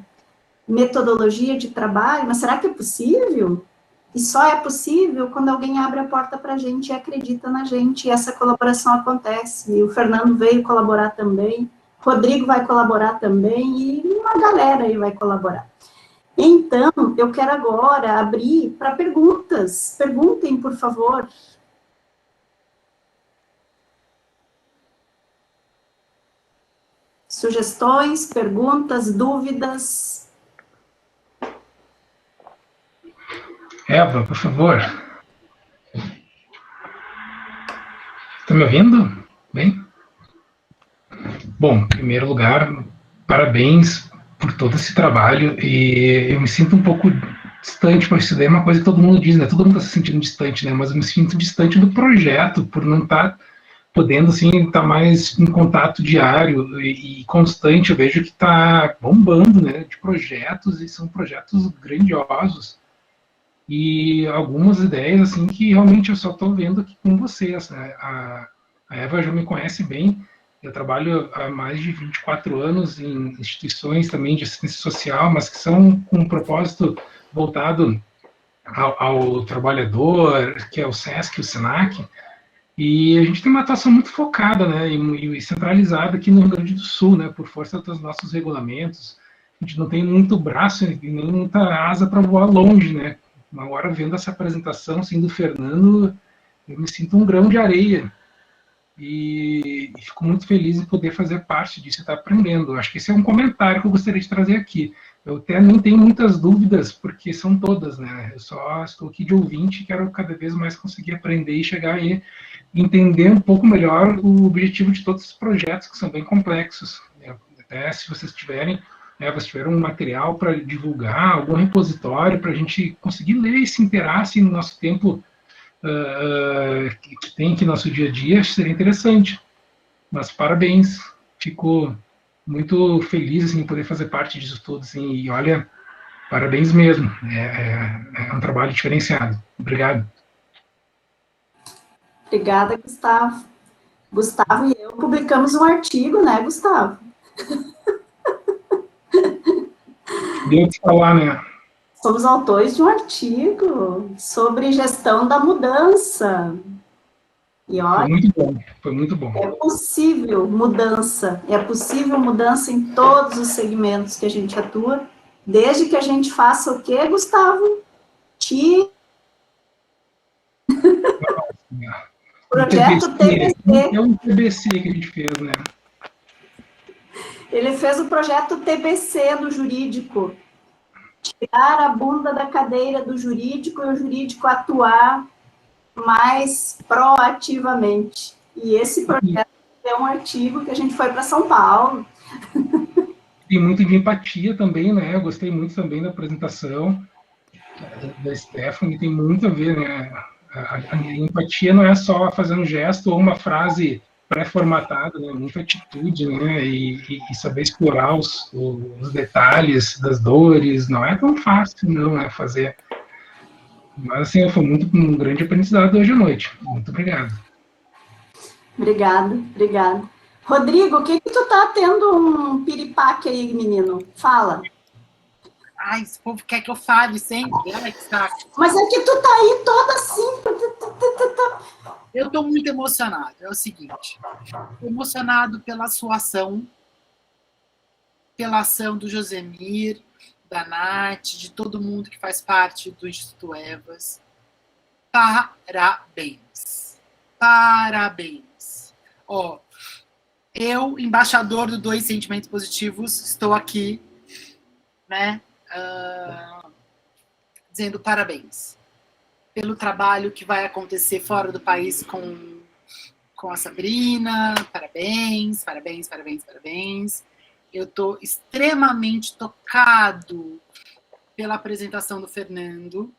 metodologia de trabalho, mas será que é possível? E só é possível quando alguém abre a porta para a gente e acredita na gente, e essa colaboração acontece. E o Fernando veio colaborar também, Rodrigo vai colaborar também, e uma galera aí vai colaborar. Então, eu quero agora abrir para perguntas. Perguntem, por favor. Sugestões, perguntas, dúvidas? Eva, por favor. Está me ouvindo? Bem? Bom, em primeiro lugar, parabéns por todo esse trabalho, e eu me sinto um pouco distante, porque isso daí é uma coisa que todo mundo diz, né? Todo mundo está se sentindo distante, né? Mas eu me sinto distante do projeto, por não estar podendo, assim, estar mais em contato diário e constante. Eu vejo que está bombando, né? De projetos, e são projetos grandiosos. E algumas ideias, assim, que realmente eu só estou vendo aqui com vocês, né? A Eva já me conhece bem, eu trabalho há mais de 24 anos em instituições também de assistência social, mas que são com um propósito voltado ao trabalhador, que é o SESC e o SENAC, e a gente tem uma atuação muito focada, né, e centralizada aqui no Rio Grande do Sul, né, por força dos nossos regulamentos. A gente não tem muito braço e nem muita asa para voar longe, né. Uma hora vendo essa apresentação, assim, do Fernando, eu me sinto um grão de areia, e fico muito feliz em poder fazer parte disso e estar aprendendo. Acho que esse é um comentário que eu gostaria de trazer aqui. Eu até nem tenho muitas dúvidas, porque são todas, né? Eu só estou aqui de ouvinte e quero cada vez mais conseguir aprender e chegar aí e entender um pouco melhor o objetivo de todos os projetos, que são bem complexos. Até se vocês tiverem, vocês tiveram um material para divulgar, algum repositório para a gente conseguir ler e se inteirar assim, no nosso tempo que tem aqui no nosso dia a dia, seria interessante. Mas parabéns, fico muito feliz assim, em poder fazer parte disso tudo. Assim, e olha, parabéns mesmo, é um trabalho diferenciado. Obrigado. Obrigada, Gustavo. Gustavo e eu publicamos um artigo, né, Gustavo? Deu de falar, né? Somos autores de um artigo sobre gestão da mudança. E olha, foi muito bom. é possível mudança em todos os segmentos que a gente atua, desde que a gente faça o quê, Gustavo? Projeto TBC. É um TBC que a gente fez, né? Ele fez o projeto TBC do jurídico. Tirar a bunda da cadeira do jurídico e o jurídico atuar mais proativamente. E esse projeto é um artigo que a gente foi para São Paulo. Tem muito de empatia também, né? Eu gostei muito também da apresentação da Stephanie, tem muito a ver, né? A empatia não é só fazer um gesto ou uma frase pré-formatada, né? Muita atitude, né? E saber explorar os detalhes das dores, não é tão fácil, não, né? Fazer. Mas, assim, foi um grande aprendizado hoje à noite. Muito obrigado. Obrigada. Rodrigo, o que tu tá tendo um piripaque aí, menino? Fala. Ai, esse povo quer que eu fale sempre. Ai, que saco. Mas é que tu tá aí toda assim. Eu estou muito emocionado. É o seguinte, emocionado pela sua ação, pela ação do Josemir, da Nath, de todo mundo que faz parte do Instituto Evas. Parabéns. Parabéns. Ó, eu, embaixador do Dois Sentimentos Positivos, estou aqui, né, dizendo parabéns pelo trabalho que vai acontecer fora do país com a Sabrina. Parabéns, parabéns, parabéns, parabéns. Eu estou extremamente tocado pela apresentação do Fernando,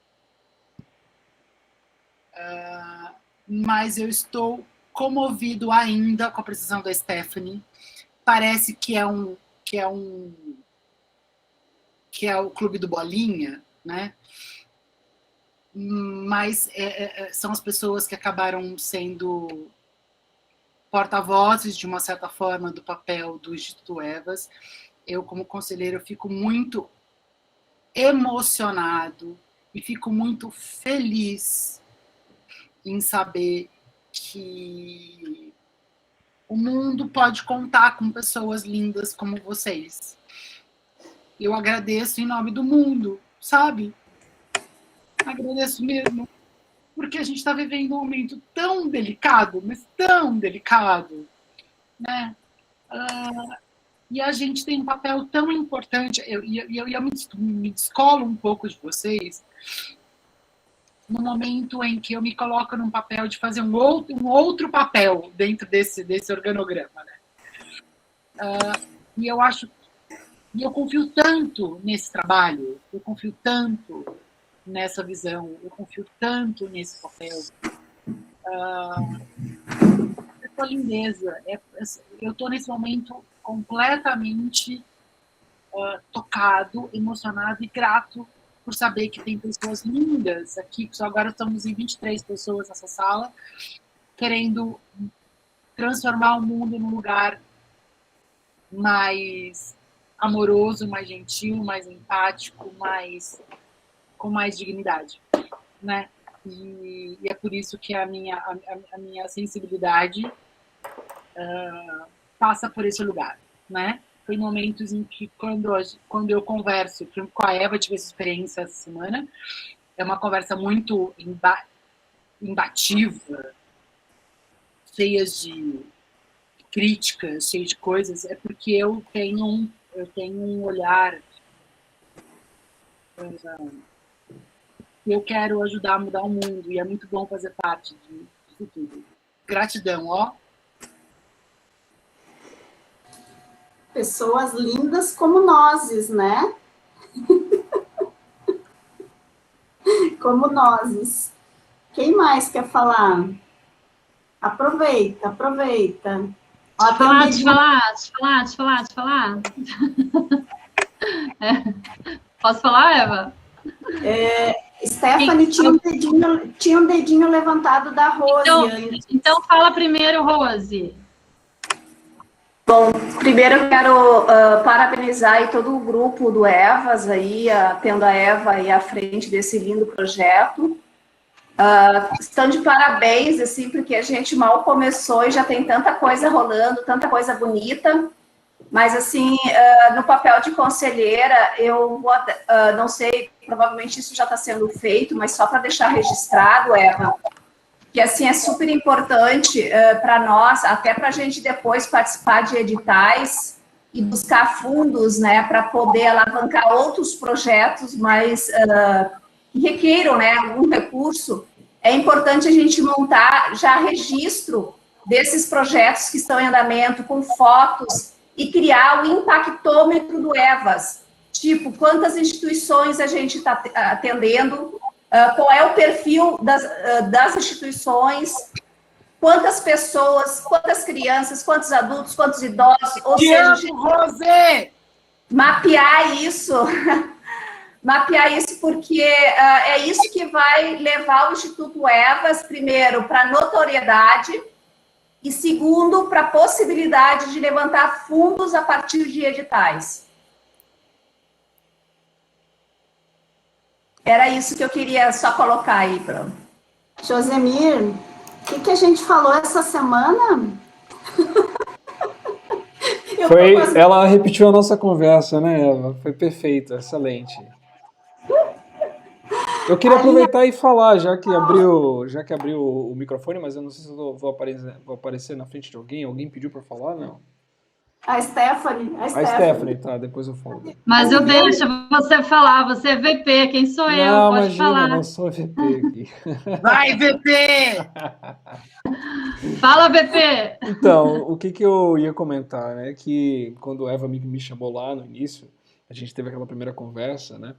mas eu estou comovido ainda com a apresentação da Stephanie. Parece que é o Clube do Bolinha, né? Mas são as pessoas que acabaram sendo porta-vozes, de uma certa forma, do papel do Instituto Evas. Eu, como conselheiro, fico muito emocionado e fico muito feliz em saber que o mundo pode contar com pessoas lindas como vocês. Eu agradeço em nome do mundo, sabe? Agradeço mesmo, porque a gente está vivendo um momento tão delicado, mas tão delicado, né? E a gente tem um papel tão importante. Eu me descolo um pouco de vocês no momento em que eu me coloco num papel de fazer um outro papel dentro desse organograma, né? E eu confio tanto nesse trabalho, eu confio tanto nessa visão, eu confio tanto nesse papel. Essa lindeza, eu estou nesse momento completamente tocado, emocionado e grato por saber que tem pessoas lindas aqui, só agora estamos em 23 pessoas nessa sala, querendo transformar o mundo num lugar mais amoroso, mais gentil, mais empático, com mais dignidade, né? E é por isso que a minha sensibilidade passa por esse lugar, né? Foi momentos em que, quando eu converso com a Eva, tive essa experiência essa semana, é uma conversa muito imbativa, cheia de críticas, cheia de coisas, é porque eu tenho um olhar, eu quero ajudar a mudar o mundo, e é muito bom fazer parte disso tudo. Gratidão, ó. Pessoas lindas como nós, né? Como nós. Quem mais quer falar? Aproveita, aproveita. Ó, Deixa eu falar. Posso falar, Eva? Stephanie tinha um dedinho levantado da Rose. Então fala primeiro, Rose. Bom, primeiro eu quero parabenizar aí todo o grupo do Evas, aí, tendo a Eva aí à frente desse lindo projeto. Estão de parabéns, assim, porque a gente mal começou e já tem tanta coisa rolando, tanta coisa bonita. Mas, assim, no papel de conselheira, eu vou, não sei, provavelmente isso já está sendo feito, mas só para deixar registrado, Eva, que, assim, é super importante para nós, até para a gente depois participar de editais e buscar fundos, né, para poder alavancar outros projetos mais que requeiram, né, algum recurso. É importante a gente montar já registro desses projetos que estão em andamento, com fotos, e criar o impactômetro do Evas. Tipo, quantas instituições a gente está atendendo, qual é o perfil das instituições, quantas pessoas, quantas crianças, quantos adultos, quantos idosos, ou seja, Rosê! mapear isso, porque é isso que vai levar o Instituto Evas, primeiro, para notoriedade, e segundo, para a possibilidade de levantar fundos a partir de editais. Era isso que eu queria só colocar aí. Josemir, o que a gente falou essa semana? Ela repetiu a nossa conversa, né, Eva? Foi perfeito, excelente. Eu queria aproveitar e falar, já que abriu o microfone, mas eu não sei se eu vou aparecer na frente de alguém. Alguém pediu para falar, não? A Stephanie. A Stephanie, tá, depois eu falo. Mas eu deixo você falar, você é VP, quem sou eu? Não, Pode imagina, falar. não sou VP aqui. Vai, VP! Fala, VP! Então, o que eu ia comentar, né, que quando a Eva me chamou lá no início, a gente teve aquela primeira conversa, né,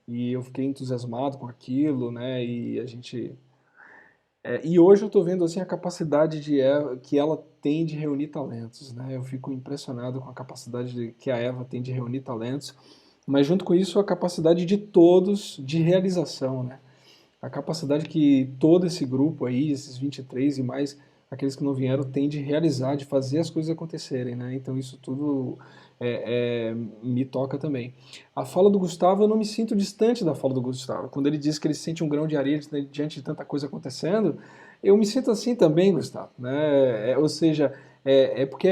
e eu fiquei entusiasmado com aquilo, né, e hoje eu estou vendo assim a capacidade que ela tem de reunir talentos, né? Eu fico impressionado com a capacidade que a Eva tem de reunir talentos, mas junto com isso a capacidade de todos de realização, né? A capacidade que todo esse grupo aí, esses 23 e mais aqueles que não vieram, tem de realizar, de fazer as coisas acontecerem, né? Então isso tudo me toca também. A fala do Gustavo, eu não me sinto distante da fala do Gustavo. Quando ele diz que ele sente um grão de areia diante de tanta coisa acontecendo, eu me sinto assim também, Gustavo, né? Ou seja, porque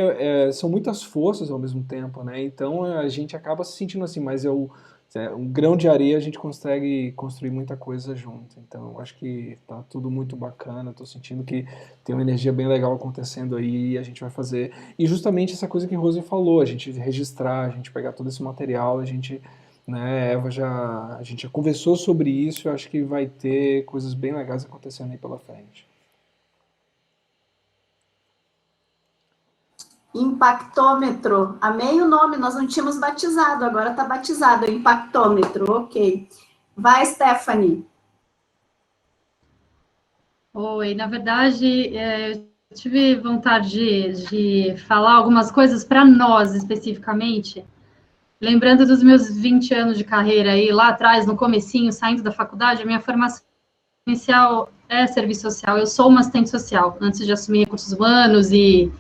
são muitas forças ao mesmo tempo, né? Então a gente acaba se sentindo assim, mas um grão de areia a gente consegue construir muita coisa junto. Então eu acho que tá tudo muito bacana, tô sentindo que tem uma energia bem legal acontecendo aí e a gente vai fazer. E justamente essa coisa que a Rose falou, a gente registrar, a gente pegar todo esse material, a gente, né, Eva a gente já conversou sobre isso, eu acho que vai ter coisas bem legais acontecendo aí pela frente. Impactômetro. Amei o nome, nós não tínhamos batizado, agora está batizado, impactômetro, ok. Vai, Stephanie. Oi, na verdade, eu tive vontade de falar algumas coisas para nós, especificamente, lembrando dos meus 20 anos de carreira aí, lá atrás, no comecinho, saindo da faculdade, a minha formação inicial é serviço social, eu sou uma assistente social, antes de assumir recursos humanos e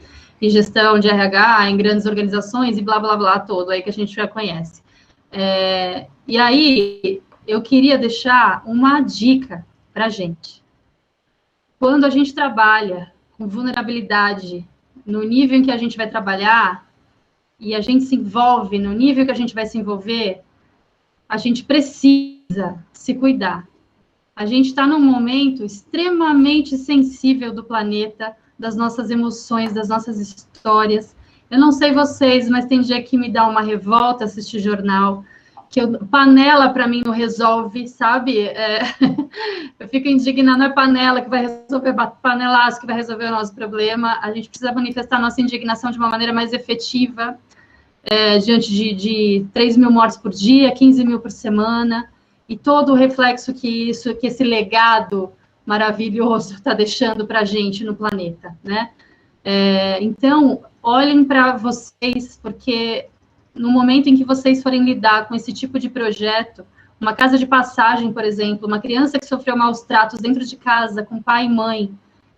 gestão de RH em grandes organizações e blá, blá, blá, todo aí que a gente já conhece. E aí, eu queria deixar uma dica para a gente. Quando a gente trabalha com vulnerabilidade no nível em que a gente vai trabalhar e a gente se envolve no nível que a gente vai se envolver, a gente precisa se cuidar. A gente está num momento extremamente sensível do planeta, das nossas emoções, das nossas histórias. Eu não sei vocês, mas tem dia que me dá uma revolta assistir jornal, panela para mim não resolve, sabe? Eu fico indignada, não é panela que vai resolver, panelaço que vai resolver o nosso problema. A gente precisa manifestar nossa indignação de uma maneira mais efetiva, diante de 3 mil mortes por dia, 15 mil por semana, e todo o reflexo que esse legado maravilhoso está deixando para a gente no planeta, né? Então, olhem para vocês, porque no momento em que vocês forem lidar com esse tipo de projeto, uma casa de passagem, por exemplo, uma criança que sofreu maus tratos dentro de casa, com pai e mãe,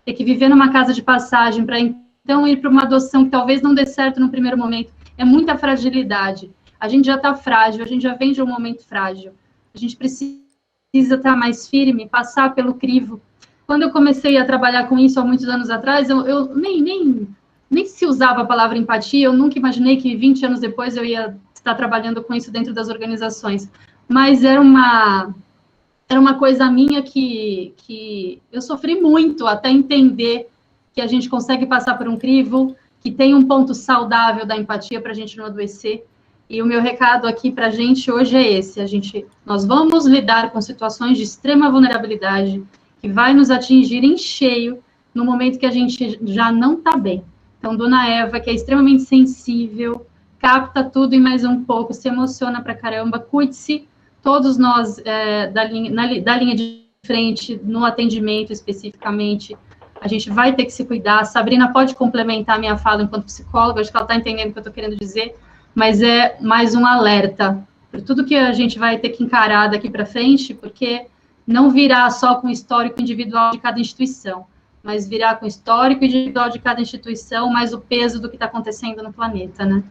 ter que viver numa casa de passagem para então ir para uma adoção que talvez não dê certo no primeiro momento, é muita fragilidade. A gente já está frágil, a gente já vem de um momento frágil. A gente precisa estar mais firme, passar pelo crivo. Quando eu comecei a trabalhar com isso há muitos anos atrás, eu nem se usava a palavra empatia, eu nunca imaginei que 20 anos depois eu ia estar trabalhando com isso dentro das organizações. Mas era uma coisa minha que eu sofri muito até entender que a gente consegue passar por um crivo, que tem um ponto saudável da empatia para a gente não adoecer. E o meu recado aqui para a gente hoje é esse: nós vamos lidar com situações de extrema vulnerabilidade que vai nos atingir em cheio no momento que a gente já não está bem. Então, Dona Eva, que é extremamente sensível, capta tudo e mais um pouco, se emociona pra caramba, cuide-se, todos nós da linha de frente, no atendimento especificamente, a gente vai ter que se cuidar. A Sabrina pode complementar a minha fala enquanto psicóloga, acho que ela está entendendo o que eu estou querendo dizer, mas é mais um alerta para tudo que a gente vai ter que encarar daqui para frente, porque não virá só com o histórico individual de cada instituição, mas virá com o histórico individual de cada instituição, mais o peso do que está acontecendo no planeta, né?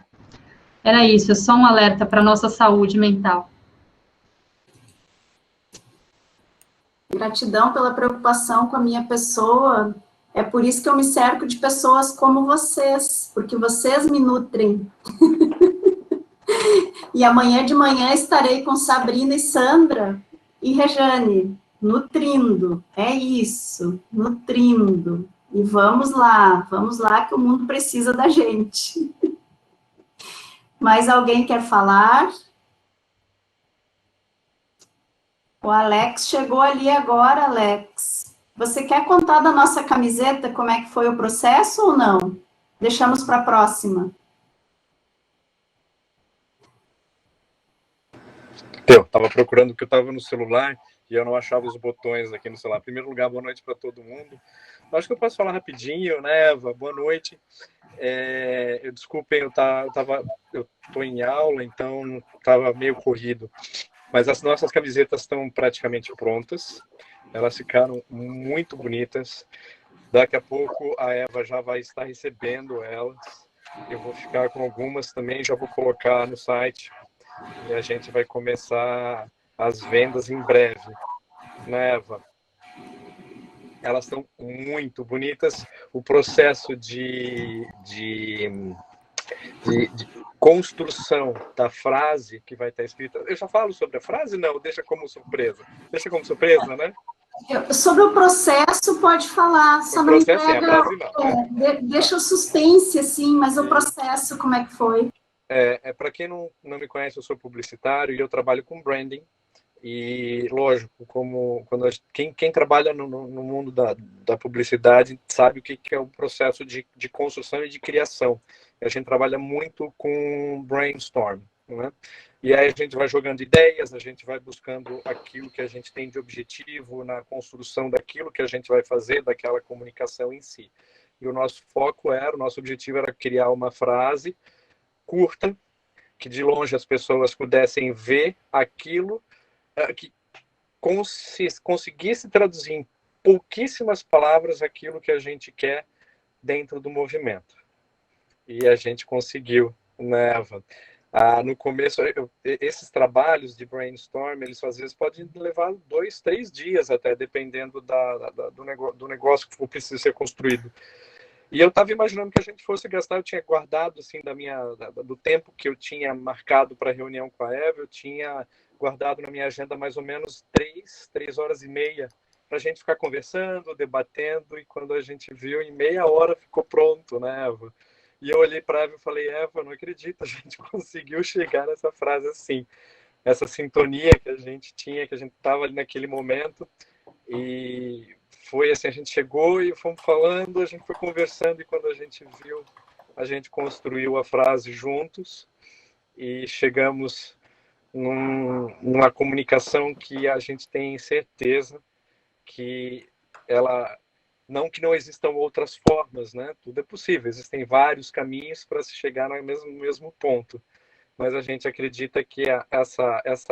Era isso, é só um alerta para a nossa saúde mental. Gratidão pela preocupação com a minha pessoa. É por isso que eu me cerco de pessoas como vocês, porque vocês me nutrem. E amanhã de manhã estarei com Sabrina e Sandra e Rejane, nutrindo. É isso, nutrindo. E vamos lá que o mundo precisa da gente. Mais alguém quer falar? O Alex chegou ali agora, Alex. Você quer contar da nossa camiseta como é que foi o processo ou não? Deixamos para a próxima. Eu estava procurando porque eu estava no celular e eu não achava os botões aqui no celular. Em primeiro lugar, boa noite para todo mundo. Acho que eu posso falar rapidinho, né, Eva? Boa noite. Desculpem, eu estou em aula, então estava meio corrido. Mas as nossas camisetas estão praticamente prontas. Elas ficaram muito bonitas. Daqui a pouco a Eva já vai estar recebendo elas. Eu vou ficar com algumas também, já vou colocar no site. E a gente vai começar as vendas em breve, né, Eva? Elas estão muito bonitas. O processo de construção da frase que vai estar escrita. Eu já falo sobre a frase? Não, deixa como surpresa. Deixa como surpresa, né? Sobre o processo, pode falar. Só não entrega, sim, a frase não. Deixa o suspense, assim, mas o processo, como é que foi? Para quem não me conhece, eu sou publicitário e eu trabalho com branding. E, lógico, quem trabalha no mundo da publicidade sabe o que é o processo de construção e de criação. A gente trabalha muito com brainstorm, né? E aí a gente vai jogando ideias, a gente vai buscando aquilo que a gente tem de objetivo na construção daquilo que a gente vai fazer, daquela comunicação em si. E o nosso objetivo era criar uma frase curta, que de longe as pessoas pudessem ver aquilo, que conseguisse traduzir em pouquíssimas palavras aquilo que a gente quer dentro do movimento. E a gente conseguiu, né, Eva? No começo, esses trabalhos de brainstorm, eles às vezes podem levar 2, 3 dias até, dependendo do negócio que precisa ser construído. E eu estava imaginando que a gente fosse gastar, eu tinha guardado, assim, do tempo que eu tinha marcado para a reunião com a Eva, eu tinha guardado na minha agenda mais ou menos 3 horas e meia, para a gente ficar conversando, debatendo, e quando a gente viu, em meia hora ficou pronto, né, Eva? E eu olhei para a Eva e falei, Eva, não acredito, a gente conseguiu chegar nessa frase assim, essa sintonia que a gente tinha, que a gente estava ali naquele momento, e foi assim, a gente chegou e fomos falando, a gente foi conversando, e quando a gente viu, a gente construiu a frase juntos, e chegamos numa comunicação que a gente tem certeza que que não existam outras formas, né? Tudo é possível, existem vários caminhos para se chegar no mesmo ponto, mas a gente acredita que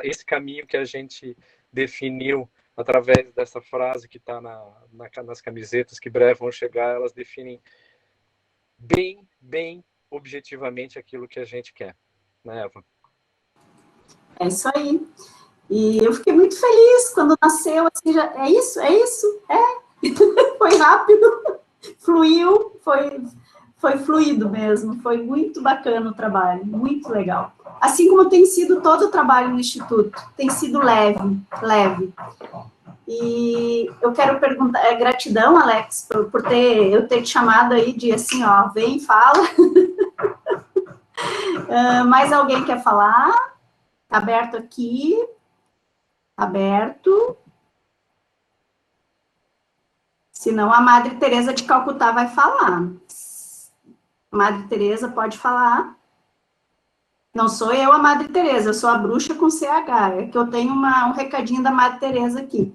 esse caminho que a gente definiu através dessa frase que está nas camisetas que breve vão chegar, elas definem bem objetivamente aquilo que a gente quer, né, Eva? É isso aí. E eu fiquei muito feliz quando nasceu, assim, é isso, foi rápido, fluiu, foi fluido mesmo, foi muito bacana o trabalho, muito legal. Assim como tem sido todo o trabalho no Instituto, tem sido leve. E eu quero perguntar, gratidão, Alex, por eu ter te chamado aí de assim, ó, vem, fala. Mais alguém quer falar? Tá aberto aqui. Aberto. Senão a Madre Teresa de Calcutá vai falar. Madre Teresa pode falar. Não sou eu a Madre Teresa, eu sou a bruxa com CH. É que eu tenho um recadinho da Madre Teresa aqui.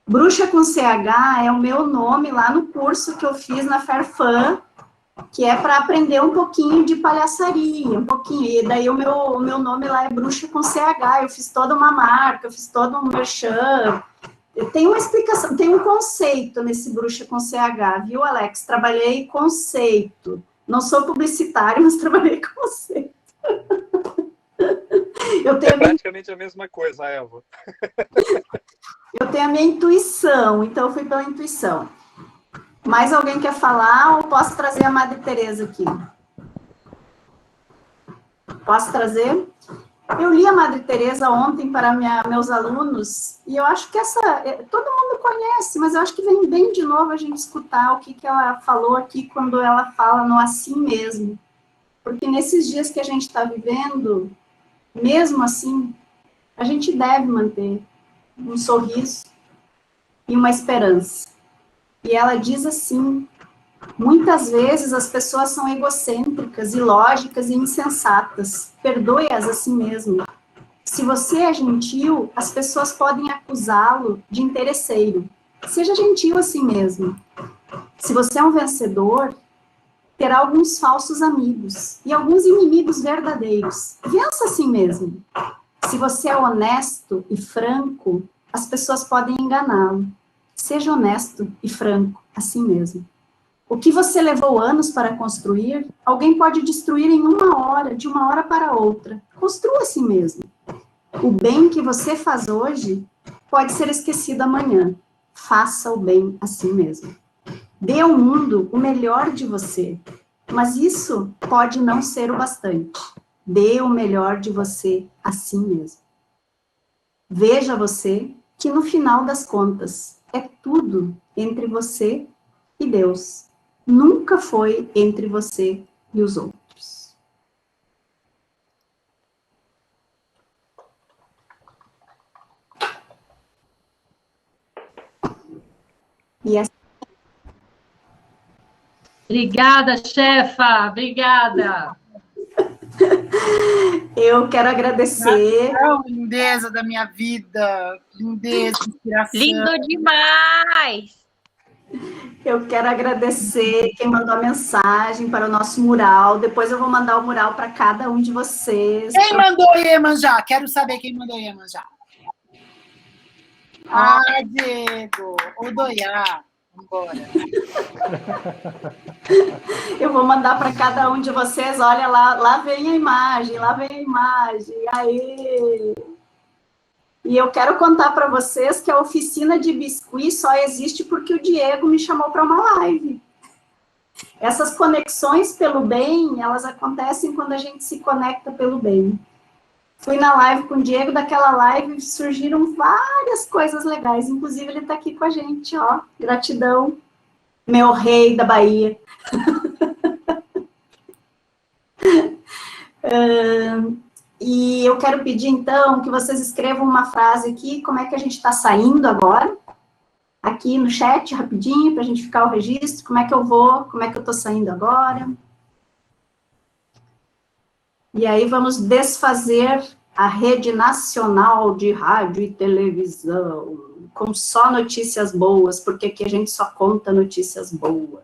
Bruxa com CH é o meu nome lá no curso que eu fiz na Fairfan, que é para aprender um pouquinho de palhaçaria, um pouquinho. E daí o meu nome lá é Bruxa com CH. Eu fiz toda uma marca, eu fiz todo um merchan. Tem uma explicação, tem um conceito nesse Bruxa com CH, viu, Alex? Trabalhei conceito. Não sou publicitário, mas trabalhei conceito. É praticamente a mesma coisa, Eva. Eu a minha intuição, então eu fui pela intuição. Mais alguém quer falar ou posso trazer a Madre Teresa aqui? Posso trazer? Eu li a Madre Teresa ontem para meus alunos e eu acho que todo mundo conhece, mas eu acho que vem bem de novo a gente escutar o que ela falou aqui quando ela fala no assim mesmo. Porque nesses dias que a gente está vivendo, mesmo assim, a gente deve manter um sorriso e uma esperança. E ela diz assim, muitas vezes as pessoas são egocêntricas, ilógicas e insensatas. Perdoe-as a si mesmo. Se você é gentil, as pessoas podem acusá-lo de interesseiro. Seja gentil a si mesmo. Se você é um vencedor, terá alguns falsos amigos e alguns inimigos verdadeiros. Vença a si mesmo. Se você é honesto e franco, as pessoas podem enganá-lo. Seja honesto e franco a si mesmo. O que você levou anos para construir, alguém pode destruir em uma hora, de uma hora para outra. Construa a si mesmo. O bem que você faz hoje pode ser esquecido amanhã. Faça o bem a si mesmo. Dê ao mundo o melhor de você, mas isso pode não ser o bastante. Dê o melhor de você a si mesmo. Veja você que no final das contas é tudo entre você e Deus. Nunca foi entre você e os outros. E essa... Obrigada, chefa. Obrigada. Eu quero agradecer. Lindeza da minha vida, lindeza, inspiração. Lindo demais! Eu quero agradecer quem mandou a mensagem para o nosso mural. Depois eu vou mandar o mural para cada um de vocês. Quem mandou Iemanjá? Quero saber quem mandou Iemanjá. Diego! Odoiá! Vambora. Eu vou mandar para cada um de vocês. Olha lá vem a imagem, lá vem a imagem. Aí. E eu quero contar para vocês que a oficina de biscuit só existe porque o Diego me chamou para uma live. Essas conexões pelo bem, elas acontecem quando a gente se conecta pelo bem. Fui na live com o Diego, daquela live surgiram várias coisas legais, inclusive ele está aqui com a gente, ó. Gratidão, meu rei da Bahia. E eu quero pedir, então, que vocês escrevam uma frase aqui, como é que a gente está saindo agora, aqui no chat, rapidinho, para a gente ficar o registro, como é que eu vou, como é que eu estou saindo agora. E aí vamos desfazer a rede nacional de rádio e televisão, com só notícias boas, porque aqui a gente só conta notícias boas.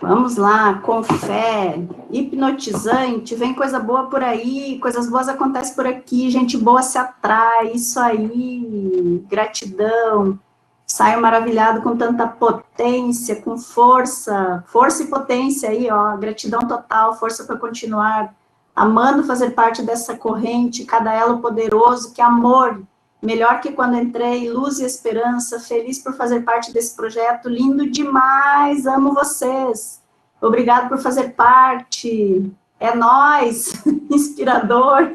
Vamos lá, com fé, hipnotizante, vem coisa boa por aí, coisas boas acontecem por aqui, gente boa se atrai, isso aí, gratidão. Saio maravilhado com tanta potência, com força e potência aí, ó, gratidão total, força para continuar, amando fazer parte dessa corrente, cada elo poderoso, que amor, melhor que quando entrei, luz e esperança, feliz por fazer parte desse projeto, lindo demais, amo vocês, obrigado por fazer parte, é nóis, inspirador.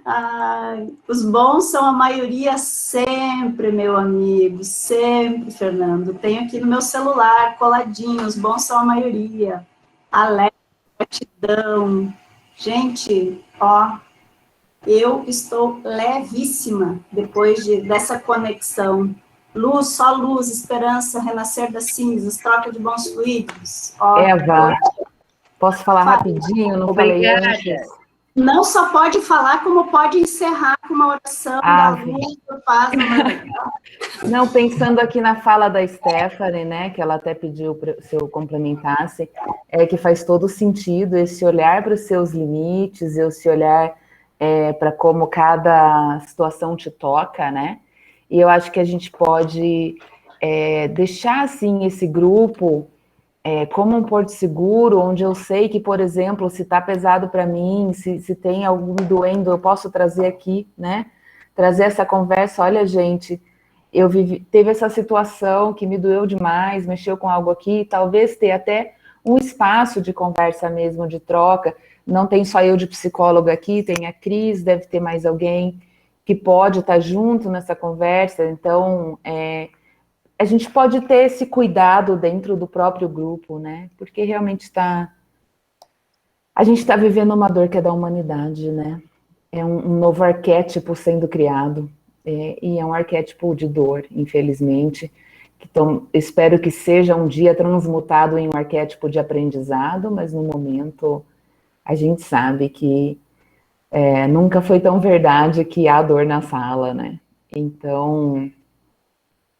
Ai, os bons são a maioria sempre, meu amigo, sempre, Fernando. Tenho aqui no meu celular, coladinho, os bons são a maioria. Alegre, gratidão. Gente, ó, eu estou levíssima depois dessa conexão. Luz, só luz, esperança, renascer das cinzas, troca de bons fluidos. Ó, Eva, posso falar rapidinho? Não Obrigada. falei antes. Não só pode falar, como pode encerrar com uma oração da luz, do paz, Não, pensando aqui na fala da Stephanie, né, que ela até pediu se eu complementasse, é que faz todo sentido esse olhar para os seus limites, esse olhar para como cada situação te toca, né? E eu acho que a gente pode deixar, assim, esse grupo como um porto seguro, onde eu sei que, por exemplo, se está pesado para mim, se tem algum doendo, eu posso trazer aqui, né? Trazer essa conversa, olha, gente, teve essa situação que me doeu demais, mexeu com algo aqui, talvez ter até um espaço de conversa mesmo, de troca. Não tem só eu de psicóloga aqui, tem a Cris, deve ter mais alguém que pode estar junto nessa conversa. Então, a gente pode ter esse cuidado dentro do próprio grupo, né? Porque realmente a gente está vivendo uma dor que é da humanidade, né? É um novo arquétipo sendo criado, e é um arquétipo de dor, infelizmente. Então, espero que seja um dia transmutado em um arquétipo de aprendizado, mas no momento a gente sabe que nunca foi tão verdade que há dor na sala, né? Então,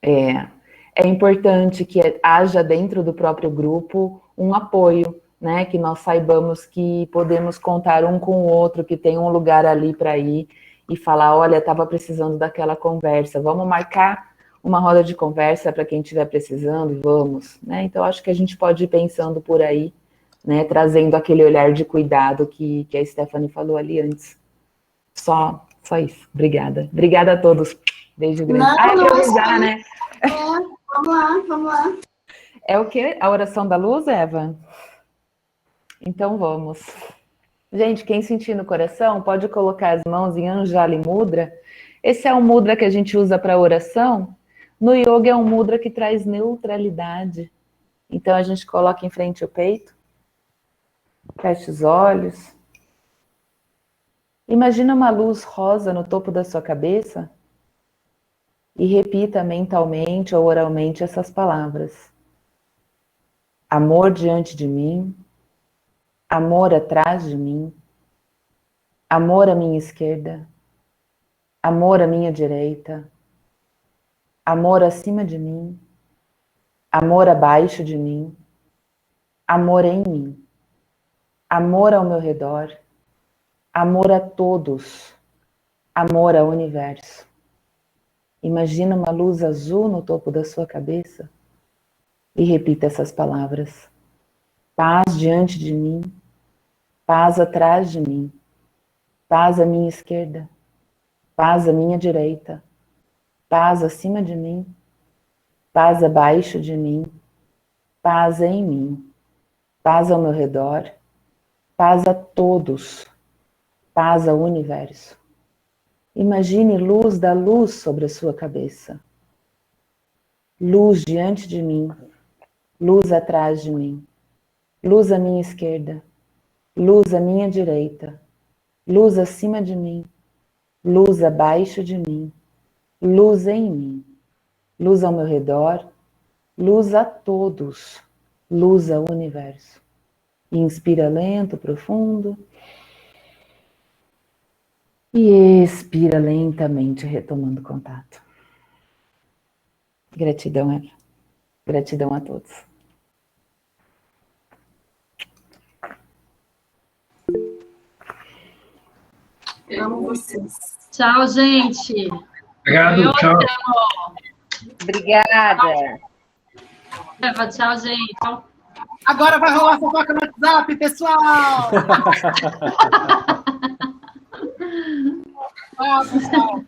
é importante que haja dentro do próprio grupo um apoio, né? Que nós saibamos que podemos contar um com o outro, que tem um lugar ali para ir e falar, olha, estava precisando daquela conversa, vamos marcar uma roda de conversa para quem estiver precisando, vamos, né? Então, acho que a gente pode ir pensando por aí, né? Trazendo aquele olhar de cuidado que a Stephanie falou ali antes. Só isso. Obrigada. Obrigada a todos. Beijo grande. Né? Vamos lá. É o quê? A oração da luz, Eva? Então vamos. Gente, quem sentir no coração, pode colocar as mãos em Anjali Mudra. Esse é um mudra que a gente usa para oração. No yoga é um mudra que traz neutralidade. Então a gente coloca em frente ao peito. Feche os olhos. Imagina uma luz rosa no topo da sua cabeça e repita mentalmente ou oralmente essas palavras. Amor diante de mim, amor atrás de mim, amor à minha esquerda, amor à minha direita, amor acima de mim, amor abaixo de mim, amor em mim, amor ao meu redor, amor a todos, amor ao universo. Imagina uma luz azul no topo da sua cabeça e repita essas palavras. Paz diante de mim, paz atrás de mim, paz à minha esquerda, paz à minha direita, paz acima de mim, paz abaixo de mim, paz em mim, paz ao meu redor, paz a todos, paz ao universo. Imagine luz da luz sobre a sua cabeça. Luz diante de mim, luz atrás de mim, luz à minha esquerda, luz à minha direita, luz acima de mim, luz abaixo de mim, luz em mim, luz ao meu redor, luz a todos, luz ao universo. Inspira lento, profundo. E expira lentamente, retomando contato. Gratidão, Eva. Gratidão a todos. Amo vocês. Tchau, gente. Obrigado, tchau. Obrigada. Eva, tchau, gente. Agora vai rolar fofoca no WhatsApp, pessoal! Pessoal.